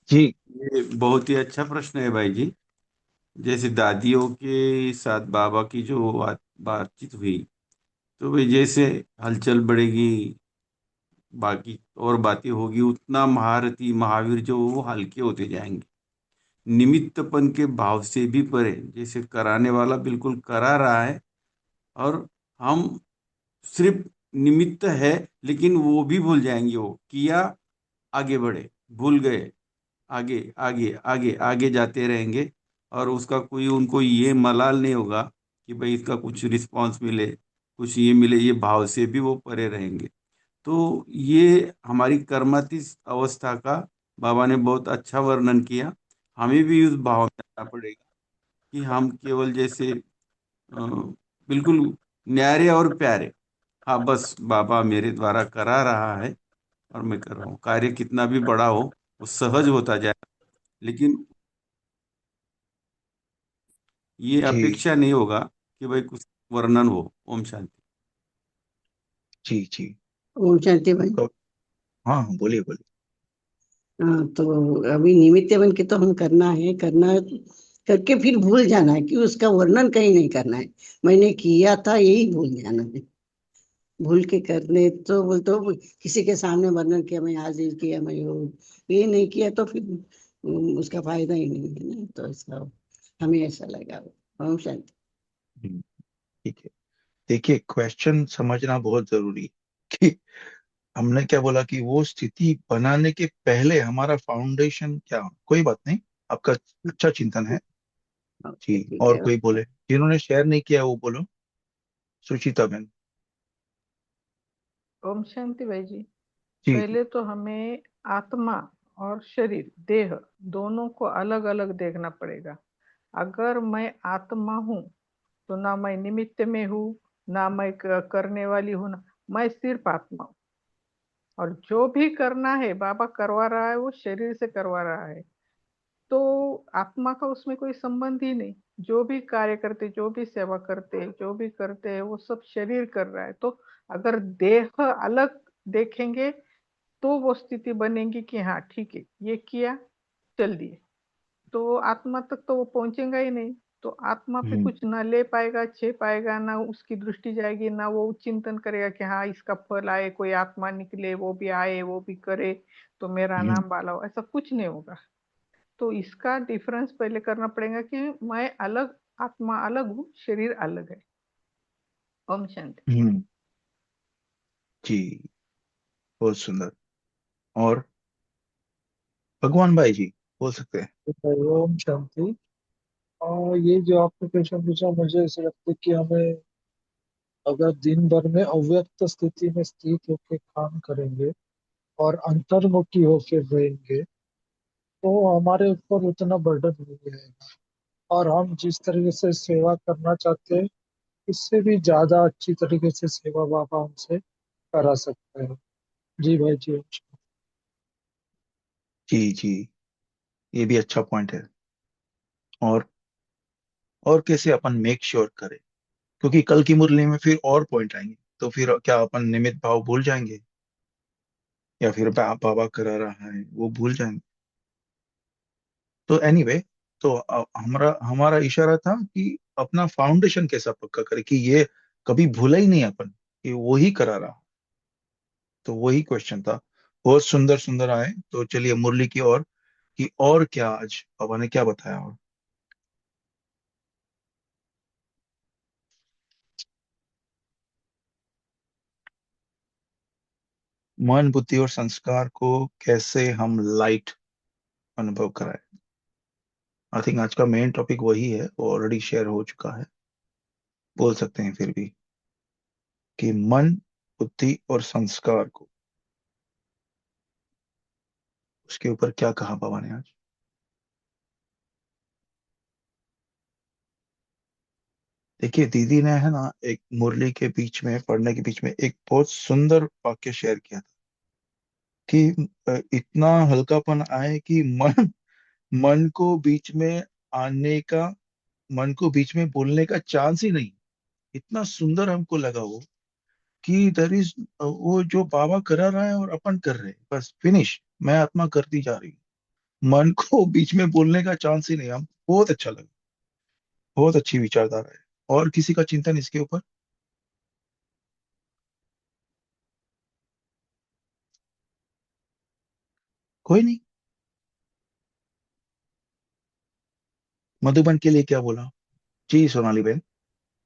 जी। ये बहुत ही अच्छा प्रश्न है भाई जी। जैसे दादियों के साथ बाबा की जो बातचीत हुई, तो भाई जैसे हलचल बढ़ेगी, बाकी और बातें होगी, उतना महारथी महावीर जो वो हल्के होते जाएंगे। निमित्तपन के भाव से भी परे, जैसे कराने वाला बिल्कुल करा रहा है और हम सिर्फ निमित्त है, लेकिन वो भी भूल जाएंगे, वो किया, आगे बढ़े, भूल गए, आगे आगे आगे आगे जाते रहेंगे। और उसका कोई उनको ये मलाल नहीं होगा कि भाई इसका कुछ रिस्पांस मिले, कुछ ये मिले, ये भाव से भी वो परे रहेंगे। तो ये हमारी कर्मातीत अवस्था का बाबा ने बहुत अच्छा वर्णन किया। हमें भी उस भाव में आना पड़ेगा कि हम केवल जैसे बिल्कुल न्यारे और प्यारे, हाँ बस बाबा मेरे द्वारा करा रहा है और मैं कर रहा हूँ, कार्य कितना भी बड़ा हो वो सहज होता जाए। लेकिन ये जी। अपेक्षा नहीं होगा कि भाई कुछ वर्णन हो। ओम शांति। जी जी। ओम शांति भाई। तो हाँ हाँ, बोलिए बोलिए। हाँ, तो अभी निमित्त बन के तो हम करना है, करके फिर भूल जाना है कि उसका वर्णन कहीं नहीं करना है। मैंने किया था यही भूल जाना है। भूल के करने तो बोल तो किसी के सामने वर्णन किया, मैं आज ये किया, मैं ये नहीं किया, तो फिर उसका फायदा ही नहीं है ना। तो इसका हमें ऐसा लगा। ओम शांति। हम्म, ठीक है। देखिए, क्वेश्चन समझना बहुत जरूरी है कि हमने क्या बोला कि वो स्थिति बनाने के पहले हमारा फाउंडेशन क्या हो। कोई बात नहीं, आपका अच्छा चिंतन है। जी, ओके, ठीक और है। कोई बोले जिन्होंने शेयर नहीं किया वो बोलो। सुचिता बहन। ओम शांति भाई जी। जी जी। पहले तो हमें आत्मा और शरीर देह दोनों को अलग अलग देखना पड़ेगा। अगर मैं आत्मा हूँ तो ना मैं निमित्त में हूँ, ना मैं करने वाली हूँ, ना मैं सिर्फ आत्मा हूँ। और जो भी करना है बाबा करवा रहा है वो शरीर से करवा रहा है, तो आत्मा का उसमें कोई संबंध ही नहीं। जो भी कार्य करते, जो भी सेवा करते, जो भी करते हैं वो सब शरीर कर रहा है। तो अगर देह अलग देखेंगे तो वो स्थिति बनेगी कि हाँ ठीक है ये किया, चल दिए, तो आत्मा तक तो वो पहुंचेगा ही नहीं। तो आत्मा पे हम्म कुछ ना ले पाएगा, छे पाएगा ना, उसकी दृष्टि जाएगी ना, वो चिंतन करेगा कि हाँ इसका फल आए, कोई आत्मा निकले, वो भी आए, वो भी करे, तो मेरा हम्म नाम बाला हो, ऐसा कुछ नहीं होगा। तो इसका डिफरेंस पहले करना पड़ेगा कि मैं अलग, आत्मा अलग हूँ, शरीर अलग है। ओम शांति। हम्म, जी, बहुत सुंदर। और भगवान भाई जी बोल सकते हैं। ओम शांति। और ये जो आपने क्वेश्चन पूछा, मुझे ऐसा लगता है कि हमें अगर दिन भर में अव्यक्त स्थिति में स्थित होकर काम करेंगे और अंतर्मुखी होकर रहेंगे, तो हमारे ऊपर उतना बर्डन नहीं है। और हम जिस तरीके से सेवा करना चाहते हैं, इससे भी ज्यादा अच्छी तरीके से सेवा बाबा हमसे करा सकते हैं। जी भाई जी। जी जी, ये भी अच्छा पॉइंट है। और कैसे अपन मेक श्योर करें, क्योंकि कल की मुरली में फिर और पॉइंट आएंगे, तो फिर क्या अपन निमित्त भाव भूल जाएंगे, या फिर बाबा करा रहा है वो भूल जाएंगे। तो एनीवे, तो हमारा हमारा इशारा था कि अपना फाउंडेशन कैसा पक्का करें कि ये कभी भूला ही नहीं अपन कि वो ही करा रहा। तो वही क्वेश्चन था। बहुत सुंदर सुंदर आए। तो चलिए मुरली की ओर, कि और क्या आज बाबा ने क्या बताया। और मन बुद्धि और संस्कार को कैसे हम लाइट अनुभव कराए। आई थिंक आज का मेन टॉपिक वही है, वो ऑलरेडी शेयर हो चुका है। बोल सकते हैं फिर भी कि मन बुद्धि और संस्कार को, उसके ऊपर क्या कहा बाबा ने आज। देखिए, दीदी ने है ना एक मुरली के बीच में पढ़ने के बीच में एक बहुत सुंदर वाक्य शेयर किया था कि इतना हल्कापन आए कि मन मन को बीच में आने का, मन को बीच में बोलने का चांस ही नहीं। इतना सुंदर हमको लगा वो, कि देर इज, वो जो बाबा करा रहा है और अपन कर रहे हैं, बस फिनिश। मैं आत्मा करती जा रही हूँ, मन को बीच में बोलने का चांस ही नहीं। हम बहुत अच्छा लगा, बहुत अच्छी विचारधारा है। और किसी का चिंतन इसके ऊपर। कोई नहीं। मधुबन के लिए क्या बोला। जी सोनाली बेन।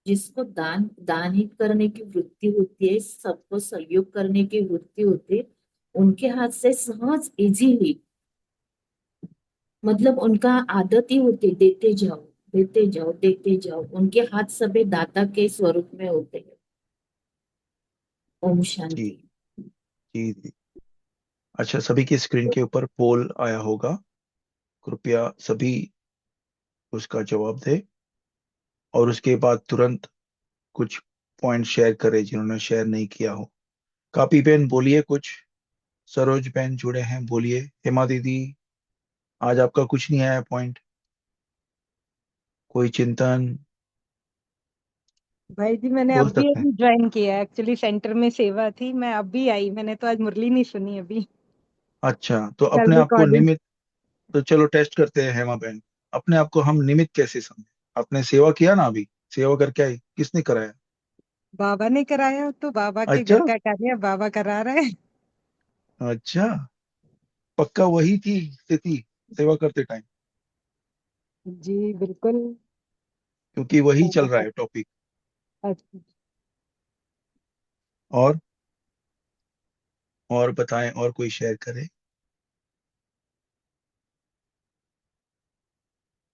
जिसको दान दान ही करने की वृत्ति होती है, सबको सहयोग करने की वृत्ति होती है, उनके हाथ से सहज इजीली, मतलब उनका आदत ही होती है, देते जाओ देते जाओ देते जाओ, उनके हाथ सभी दाता के स्वरूप में होते हैं। ओम जी शांति। जी जी। अच्छा, सभी की स्क्रीन के ऊपर पोल आया होगा, कृपया सभी उसका जवाब दे। और उसके बाद तुरंत कुछ पॉइंट शेयर करें जिन्होंने शेयर नहीं किया हो। कापी पेन बोलिए कुछ। सरोज पेन जुड़े हैं, बोलिए। हेमा दीदी, आज आपका कुछ नहीं आया पॉइंट। कोई चिंतन। भाई जी मैंने बोल अभी सकते हैं। अभी ज्वाइन किया, एक्चुअली सेंटर में सेवा थी, मैं अभी आई, मैंने तो आज मुरली नहीं सुनी अभी। अच्छा, तो कल अपने आप को रिकॉर्डिंग। निमित्त, तो चलो टेस्ट करते हैं हेमा बहन। अपने आप को हम निमित्त कैसे समझे? आपने सेवा किया ना अभी, सेवा करके आई, किसने कराया? बाबा ने कराया, तो बाबा के अच्छा। घर का कार्य बाबा करा रहे। अच्छा, पक्का वही थी स्थिति सेवा करते टाइम? जी बिल्कुल। क्योंकि वही बाबा चल रहा का। है टॉपिक। अच्छा। और और बताएं, और कोई शेयर करे?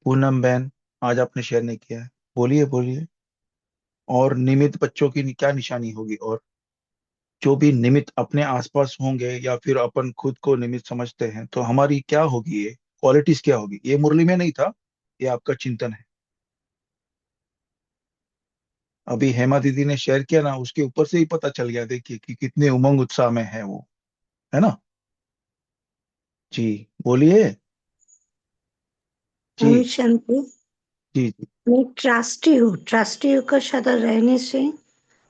पूनम बहन, आज आपने शेयर नहीं किया है, बोलिए बोलिए। और निमित्त बच्चों की क्या निशानी होगी? और जो भी निमित्त अपने आसपास होंगे या फिर अपन खुद को निमित्त समझते हैं, तो हमारी क्या होगी, ये क्वालिटीज क्या होगी? ये मुरली में नहीं था, ये आपका चिंतन है। अभी हेमा दीदी ने शेयर किया ना, उसके ऊपर से ही पता चल गया, देखिए कि कितने उमंग उत्साह में है वो, है ना? जी, बोलिए। ओम जी शांति। जी जी। मैं ट्रस्टी हूँ, ट्रस्टी होकर सदा रहने से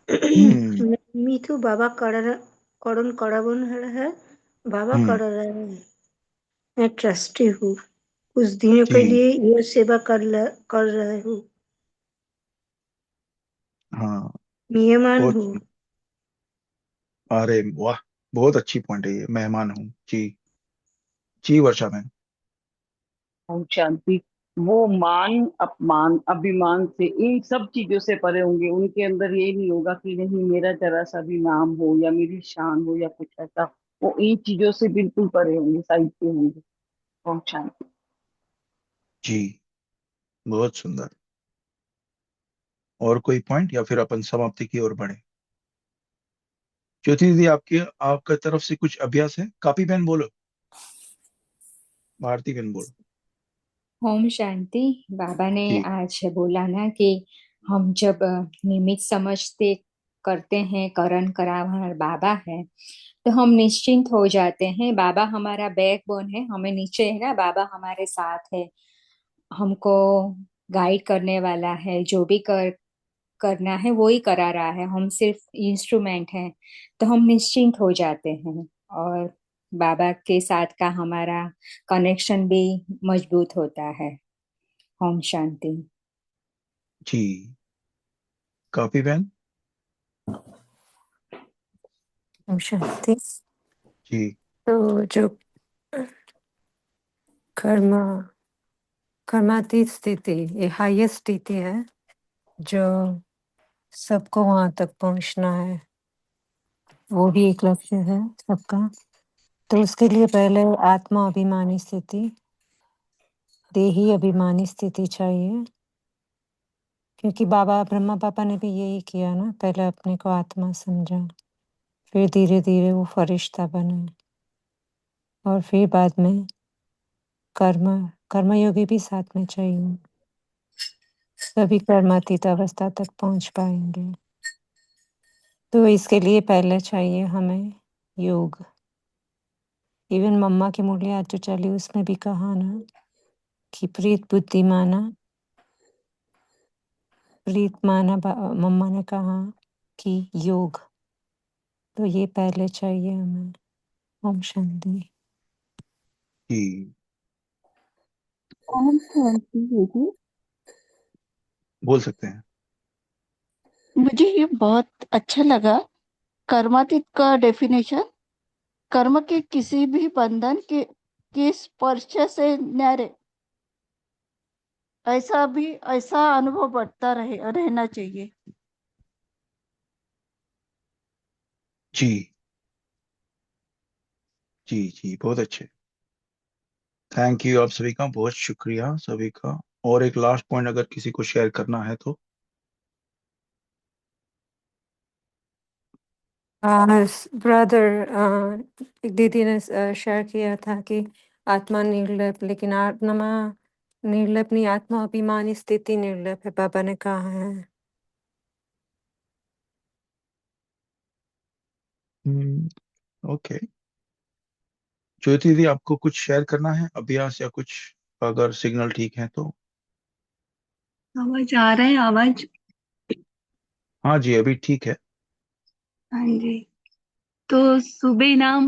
हम्म। मैं मीठू बाबा करण करावन है, बाबा कर हम्म। रहे हैं। मैं ट्रस्टी हूँ, कुछ दिनों के जी। लिए यह सेवा कर रहे हूँ। हाँ। नियमान बहुत हूँ। अरे वाह, बहुत अच्छी पॉइंट है ये, मेहमान हूँ जी। जी वर्षा मैम। ओम शांति। वो मान अपमान अभिमान से इन सब चीजों से परे होंगे, उनके अंदर ये नहीं होगा कि नहीं मेरा जरा सा भी नाम हो या मेरी शान हो या कुछ ऐसा। वो इन चीजों से बिल्कुल परे होंगे, साइड पे होंगे। ओम शांति। जी, बहुत सुंदर। और कोई पॉइंट, या फिर अपन समाप्ति की ओर बढ़े? ज्योति दीदी, आपके आपका तरफ से कुछ अभ्यास है? कापी पेन बोलो, भारती पेन बोलो। ओम शांति। बाबा ने जी। आज बोला ना कि हम जब निमित्त समझते करते हैं, करण करावनार बाबा है, तो हम निश्चिंत हो जाते हैं। बाबा हमारा बैकबोन है, हमें नीचे है ना, बाबा हमारे साथ है, हमको गाइड करने वाला है, जो भी करना है वो ही करा रहा है, हम सिर्फ इंस्ट्रूमेंट हैं। तो हम निश्चिंत हो जाते हैं, और बाबा के साथ का हमारा कनेक्शन भी मजबूत होता है। ओम शांति। जी, कापी पेन। ओम शांति। जी। तो जो कर्म कर्मातीत स्थिति, ये हाईएस्ट स्थिति है, जो सबको वहां तक पहुंचना है, वो भी एक लक्ष्य है सबका। तो उसके लिए पहले आत्मा अभिमानी स्थिति, देही अभिमानी स्थिति चाहिए, क्योंकि बाबा ब्रह्मा पापा ने भी यही किया ना, पहले अपने को आत्मा समझा, फिर धीरे धीरे वो फरिश्ता बने, और फिर बाद में कर्मयोगी भी साथ में चाहिए, तभी कर्मातीत अवस्था तक पहुंच पाएंगे। तो इसके लिए पहले चाहिए हमें योग। इवन मम्मा की मुरली आज जो चली उसमें भी कहा ना कि प्रीत माना मम्मा ने कहा कि योग, तो ये पहले चाहिए हमें। ओम शांति। जी, ओम शांति दीदी। बोल सकते हैं। मुझे ये बहुत अच्छा लगा, कर्मातीत का डेफिनेशन। कर्म के किसी भी बंधन के स्पर्श से न्यारे, ऐसा अनुभव बढ़ता रहना चाहिए। जी जी जी, बहुत अच्छे। थैंक यू आप सभी का, बहुत शुक्रिया सभी का। और एक लास्ट पॉइंट अगर किसी को शेयर करना है तो? ब्रदर, एक दीदी ने शेयर किया था कि आत्मा निर्लेप, लेकिन आत्मा निर्लेप नहीं, आत्मा अभिमानी स्थिति निर्लेप है, बाबा ने कहा है। ओके। ज्योति दीदी, आपको कुछ शेयर करना है, अभ्यास या कुछ, अगर सिग्नल ठीक है तो? आवाज आ रहा है, आवाज? हाँ जी, अभी ठीक है। हाँ जी। तो सुबह ना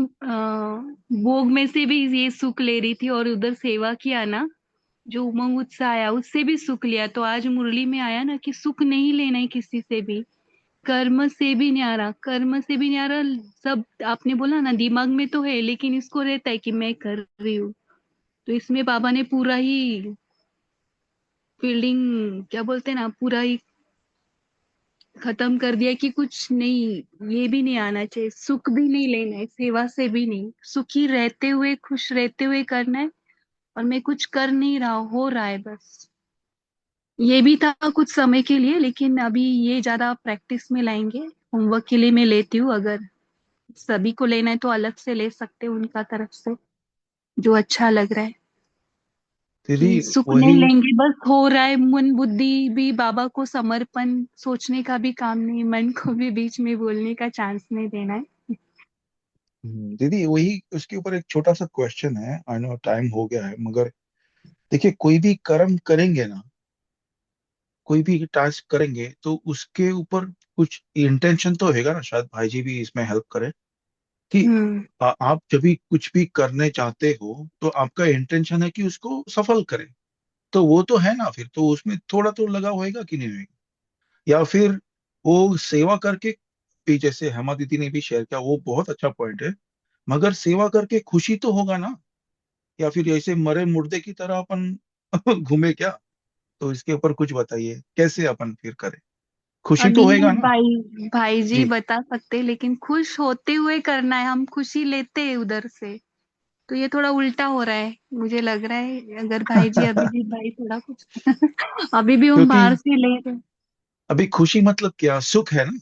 भोग में से भी ये सुख ले रही थी और उधर सेवा किया ना, जो उमंग उत्साह आया उससे भी सुख लिया। तो आज मुरली में आया ना कि सुख नहीं लेना है किसी से भी, कर्म से भी नहीं आ रहा, कर्म से भी नहीं आ रहा। सब आपने बोला ना दिमाग में तो है, लेकिन इसको रहता है कि मैं कर रही हूँ। तो इसमें बाबा ने पूरा ही फील्डिंग क्या बोलते हैं ना, पूरा ही खत्म कर दिया कि कुछ नहीं, ये भी नहीं आना चाहिए, सुख भी नहीं लेना है, सेवा से भी नहीं, सुखी रहते हुए खुश रहते हुए करना है। और मैं कुछ कर नहीं रहा, हो रहा है बस। ये भी था कुछ समय के लिए, लेकिन अभी ये ज्यादा प्रैक्टिस में लाएंगे। होमवर्क के लिए मैं लेती हूँ, अगर सभी को लेना है तो अलग से ले सकते हैं उनका तरफ से, जो अच्छा लग रहा है। दीदी कि सुख नहीं वही, लेंगे, बस हो रहा है, मन बुद्धि भी बाबा को समर्पण, सोचने का भी काम नहीं, मन को भी बीच में बोलने का चांस नहीं देना है। दीदी वही उसके ऊपर एक छोटा सा क्वेश्चन है। आई नो टाइम हो गया है, मगर देखिए कोई भी कर्म करेंगे ना, कोई भी टास्क करेंगे तो उसके ऊपर कुछ इंटेंशन तो होगा ना। शायद भाई जी भी इसमें हेल्प करें कि हम्म। आप जब भी कुछ भी करने चाहते हो तो आपका इंटेंशन है कि उसको सफल करें। तो वो तो है ना, फिर तो उसमें थोड़ा तो लगा होएगा कि नहीं होएगा। या फिर वो सेवा करके भी, जैसे हेमा दीदी ने भी शेयर किया, वो बहुत अच्छा पॉइंट है। मगर सेवा करके खुशी तो होगा ना, या फिर ऐसे मरे मुर्दे की तरह अपन घूमे क्या? तो इसके ऊपर कुछ बताइए, कैसे अपन फिर करें? खुशी तो अभी होएगा ना? भाई भाई जी जी। बता सकते हैं, लेकिन खुश होते हुए करना है, हम खुशी लेते हैं उधर से। तो ये थोड़ा उल्टा हो रहा है मुझे लग रहा है, अगर भाई जी अभिजीत भाई थोड़ा कुछ अभी भी हम क्योंकि बाहर से ले रहे हैं। अभी खुशी मतलब क्या, सुख है ना।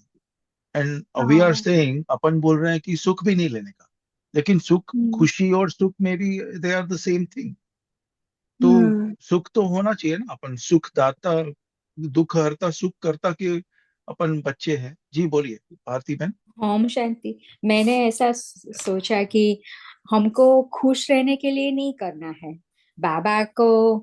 एंड वी आर हाँ। सेइंग, अपन बोल रहे हैं कि सुख भी नहीं लेने का। लेकिन सुख, हम्म। खुशी और सुख में भी they are the same thing. तो हम्म। सुख तो होना चाहिए ना। अपन सुख दाता, दुख हरता, सुख करता के अपन बच्चे हैं। जी बोलिए भारती बहन। ओम शांति। मैंने ऐसा सोचा कि हमको खुश रहने के लिए नहीं करना है, बाबा को,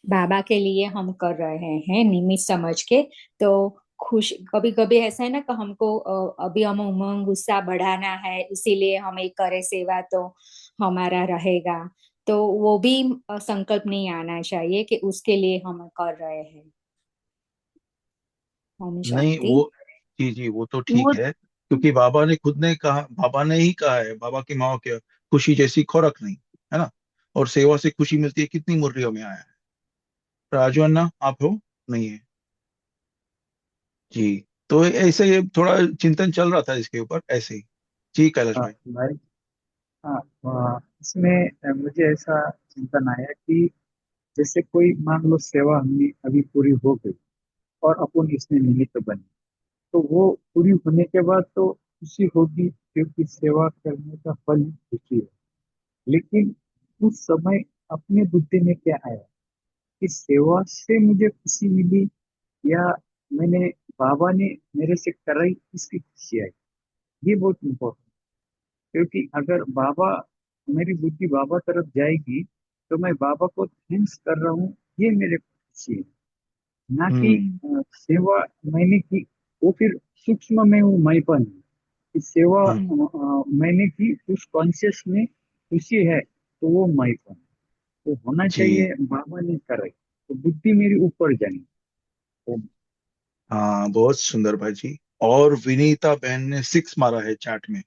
बाबा के लिए हम कर रहे हैं निमित्त समझ के। तो खुश, कभी कभी ऐसा है ना कि हमको अभी हम उमंग गुस्सा बढ़ाना है, इसीलिए हम एक करे सेवा तो हमारा रहेगा। तो वो भी संकल्प नहीं आना चाहिए कि उसके लिए हम कर रहे हैं। ओम नहीं शांति। वो, जी जी वो तो ठीक वो है, क्योंकि बाबा ने खुद ने कहा, बाबा ने ही कहा है, बाबा की माँ के खुशी जैसी खुराक नहीं, है ना। और सेवा से खुशी मिलती है, कितनी मुर्रियों में आया है। राजू अन्ना आप हो? नहीं है। जी। तो ऐसे ये थोड़ा चिंतन चल रहा था इसके ऊपर ऐसे ही। जी कैलाश हाँ भाई। भाई। हाँ, इसमें मुझे ऐसा चिंतन आया कि जैसे कोई मान लो सेवा हमने अभी पूरी हो गई और अपन इसमें निमित्त बने, तो वो पूरी होने के बाद तो खुशी होगी, क्योंकि सेवा करने का फल खुशी है। लेकिन उस समय अपने बुद्धि में क्या आया कि सेवा से मुझे खुशी मिली, या मैंने, बाबा ने मेरे से कराई इसकी खुशी आई। ये बहुत इम्पोर्टेंट। क्योंकि अगर बाबा, मेरी बुद्धि बाबा तरफ जाएगी, तो मैं बाबा को थैंक्स कर रहा हूँ, ये मेरे को खुशी है। ना कि हम्म। सेवा मैंने की, वो फिर सूक्ष्म में वो मैंपन है कि सेवा हम्म। मैंने की, उस कॉन्शियस में खुशी है, तो वो मैंपन तो होना जी। चाहिए। बाबा ने कराई तो बुद्धि मेरी ऊपर जाएगी। तो हाँ बहुत सुंदर भाई जी। और विनीता बहन ने सिक्स मारा है चैट में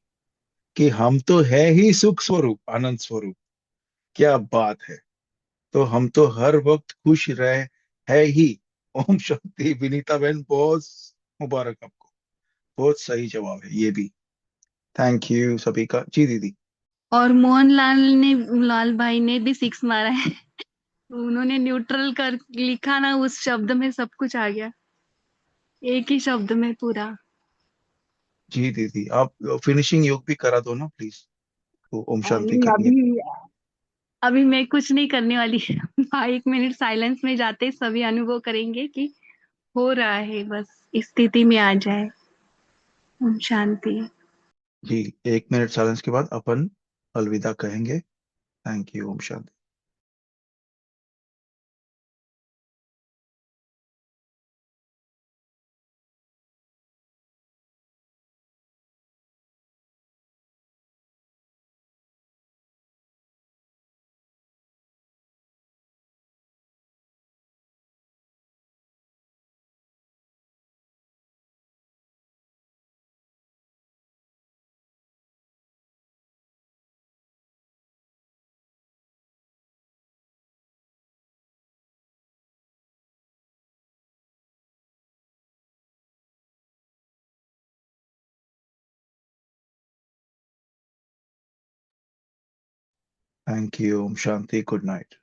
कि हम तो है ही सुख स्वरूप, आनंद स्वरूप। क्या बात है। तो हम तो हर वक्त खुश रहे है ही। ओम शांति विनीता बहन, बहुत मुबारक आपको। बहुत सही जवाब है ये भी। थैंक यू सभी का। जी दीदी। और मोहन लाल ने, लाल भाई ने भी सिक्स मारा है। उन्होंने न्यूट्रल कर लिखा ना, उस शब्द में सब कुछ आ गया, एक ही शब्द में पूरा। जी दीदी, आप फिनिशिंग योग भी करा दो ना प्लीज। तो ओम शांति नहीं, करेंगे। अभी अभी मैं कुछ नहीं करने वाली। हाँ, 1 मिनट साइलेंस में जाते सभी अनुभव करेंगे कि हो रहा है, बस स्थिति में आ जाए। ओम शांति। जी। 1 मिनट साइलेंस के बाद अपन अलविदा कहेंगे। Thank you. ओम शांति। Thank you. ओम शांति। Good night.